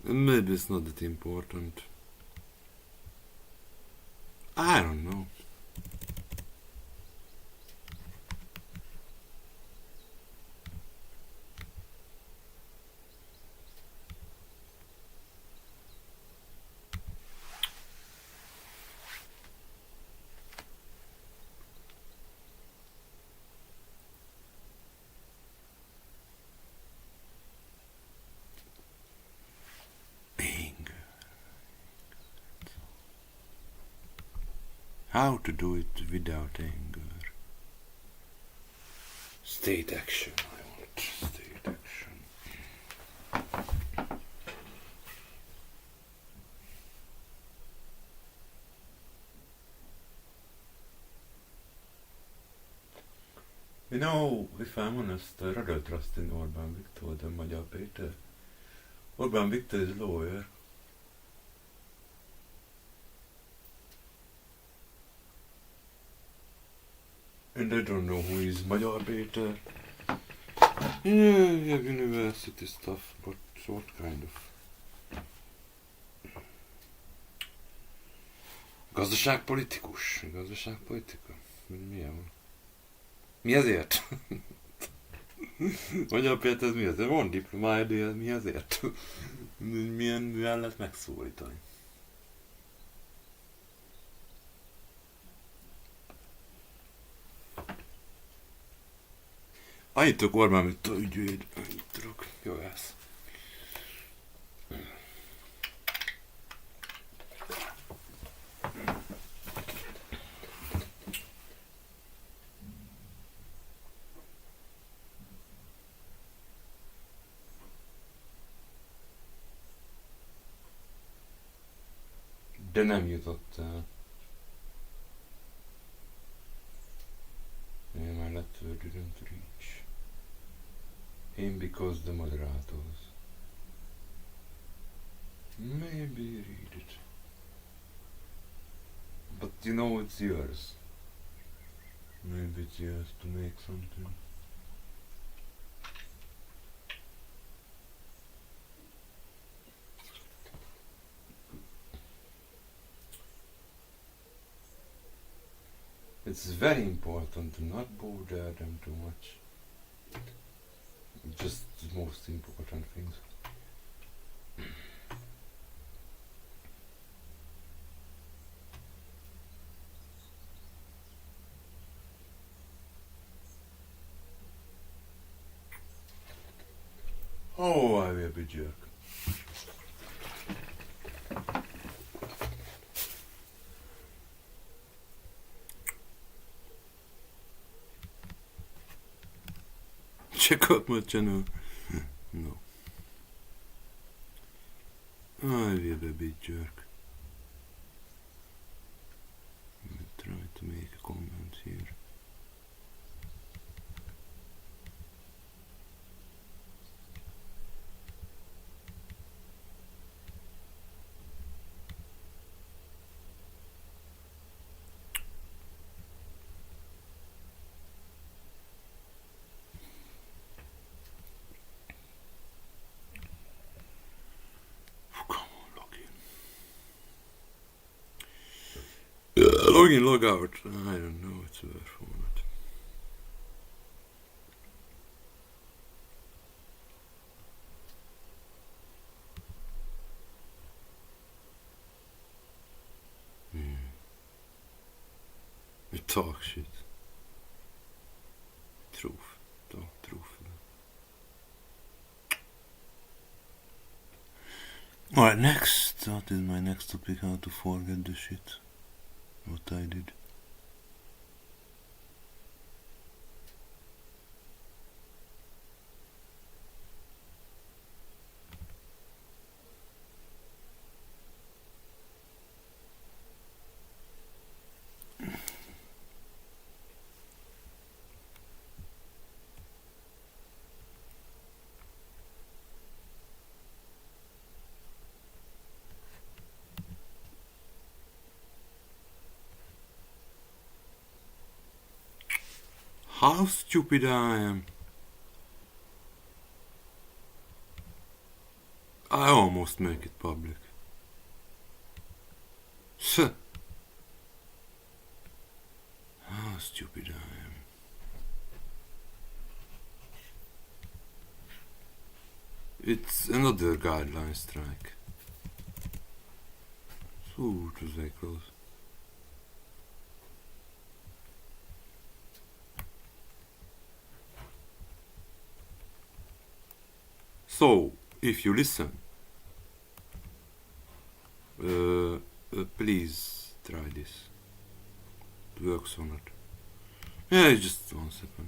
Maybe it's not that important. I don't know. How to do it without anger. State action, I want state action. You know, if I'm honest, I rather trust in Orbán Viktor than Magyar Péter. Orbán Viktor is a lawyer. And I don't know who is Magyar Péter. Yeah, we have university stuff, but what kind of? Gazdaságpolitikus? Gazdaságpolitika? Milyen van? Mi ezért? Magyar Péter, ez mi ezért? Van diplomája, de mi ezért? Milyen lehet megszólítani? Annyit tudok Orbán Viktor ügyvéd. Annyit tudok. Jó ez. De nem jutott el. Emellett didn't reach. Him because the moderators. Maybe read it. But you know it's yours. Maybe it's yours to make something. It's very important to not bother them too much. Just the most important things. Oh, I will be a jerk. Check out my channel. No. I will be a big jerk. I'll try to make a comment here. Log in, log out. I don't know, it's a word format. We talk shit. Truth. Talk truth. Alright, next. That is my next topic, how to forget the shit. What I did. How stupid I am. I almost make it public. How stupid I am. It's another guideline strike. So it was very close. So, if you listen, please try this. It works or not. Yeah, just 1 second.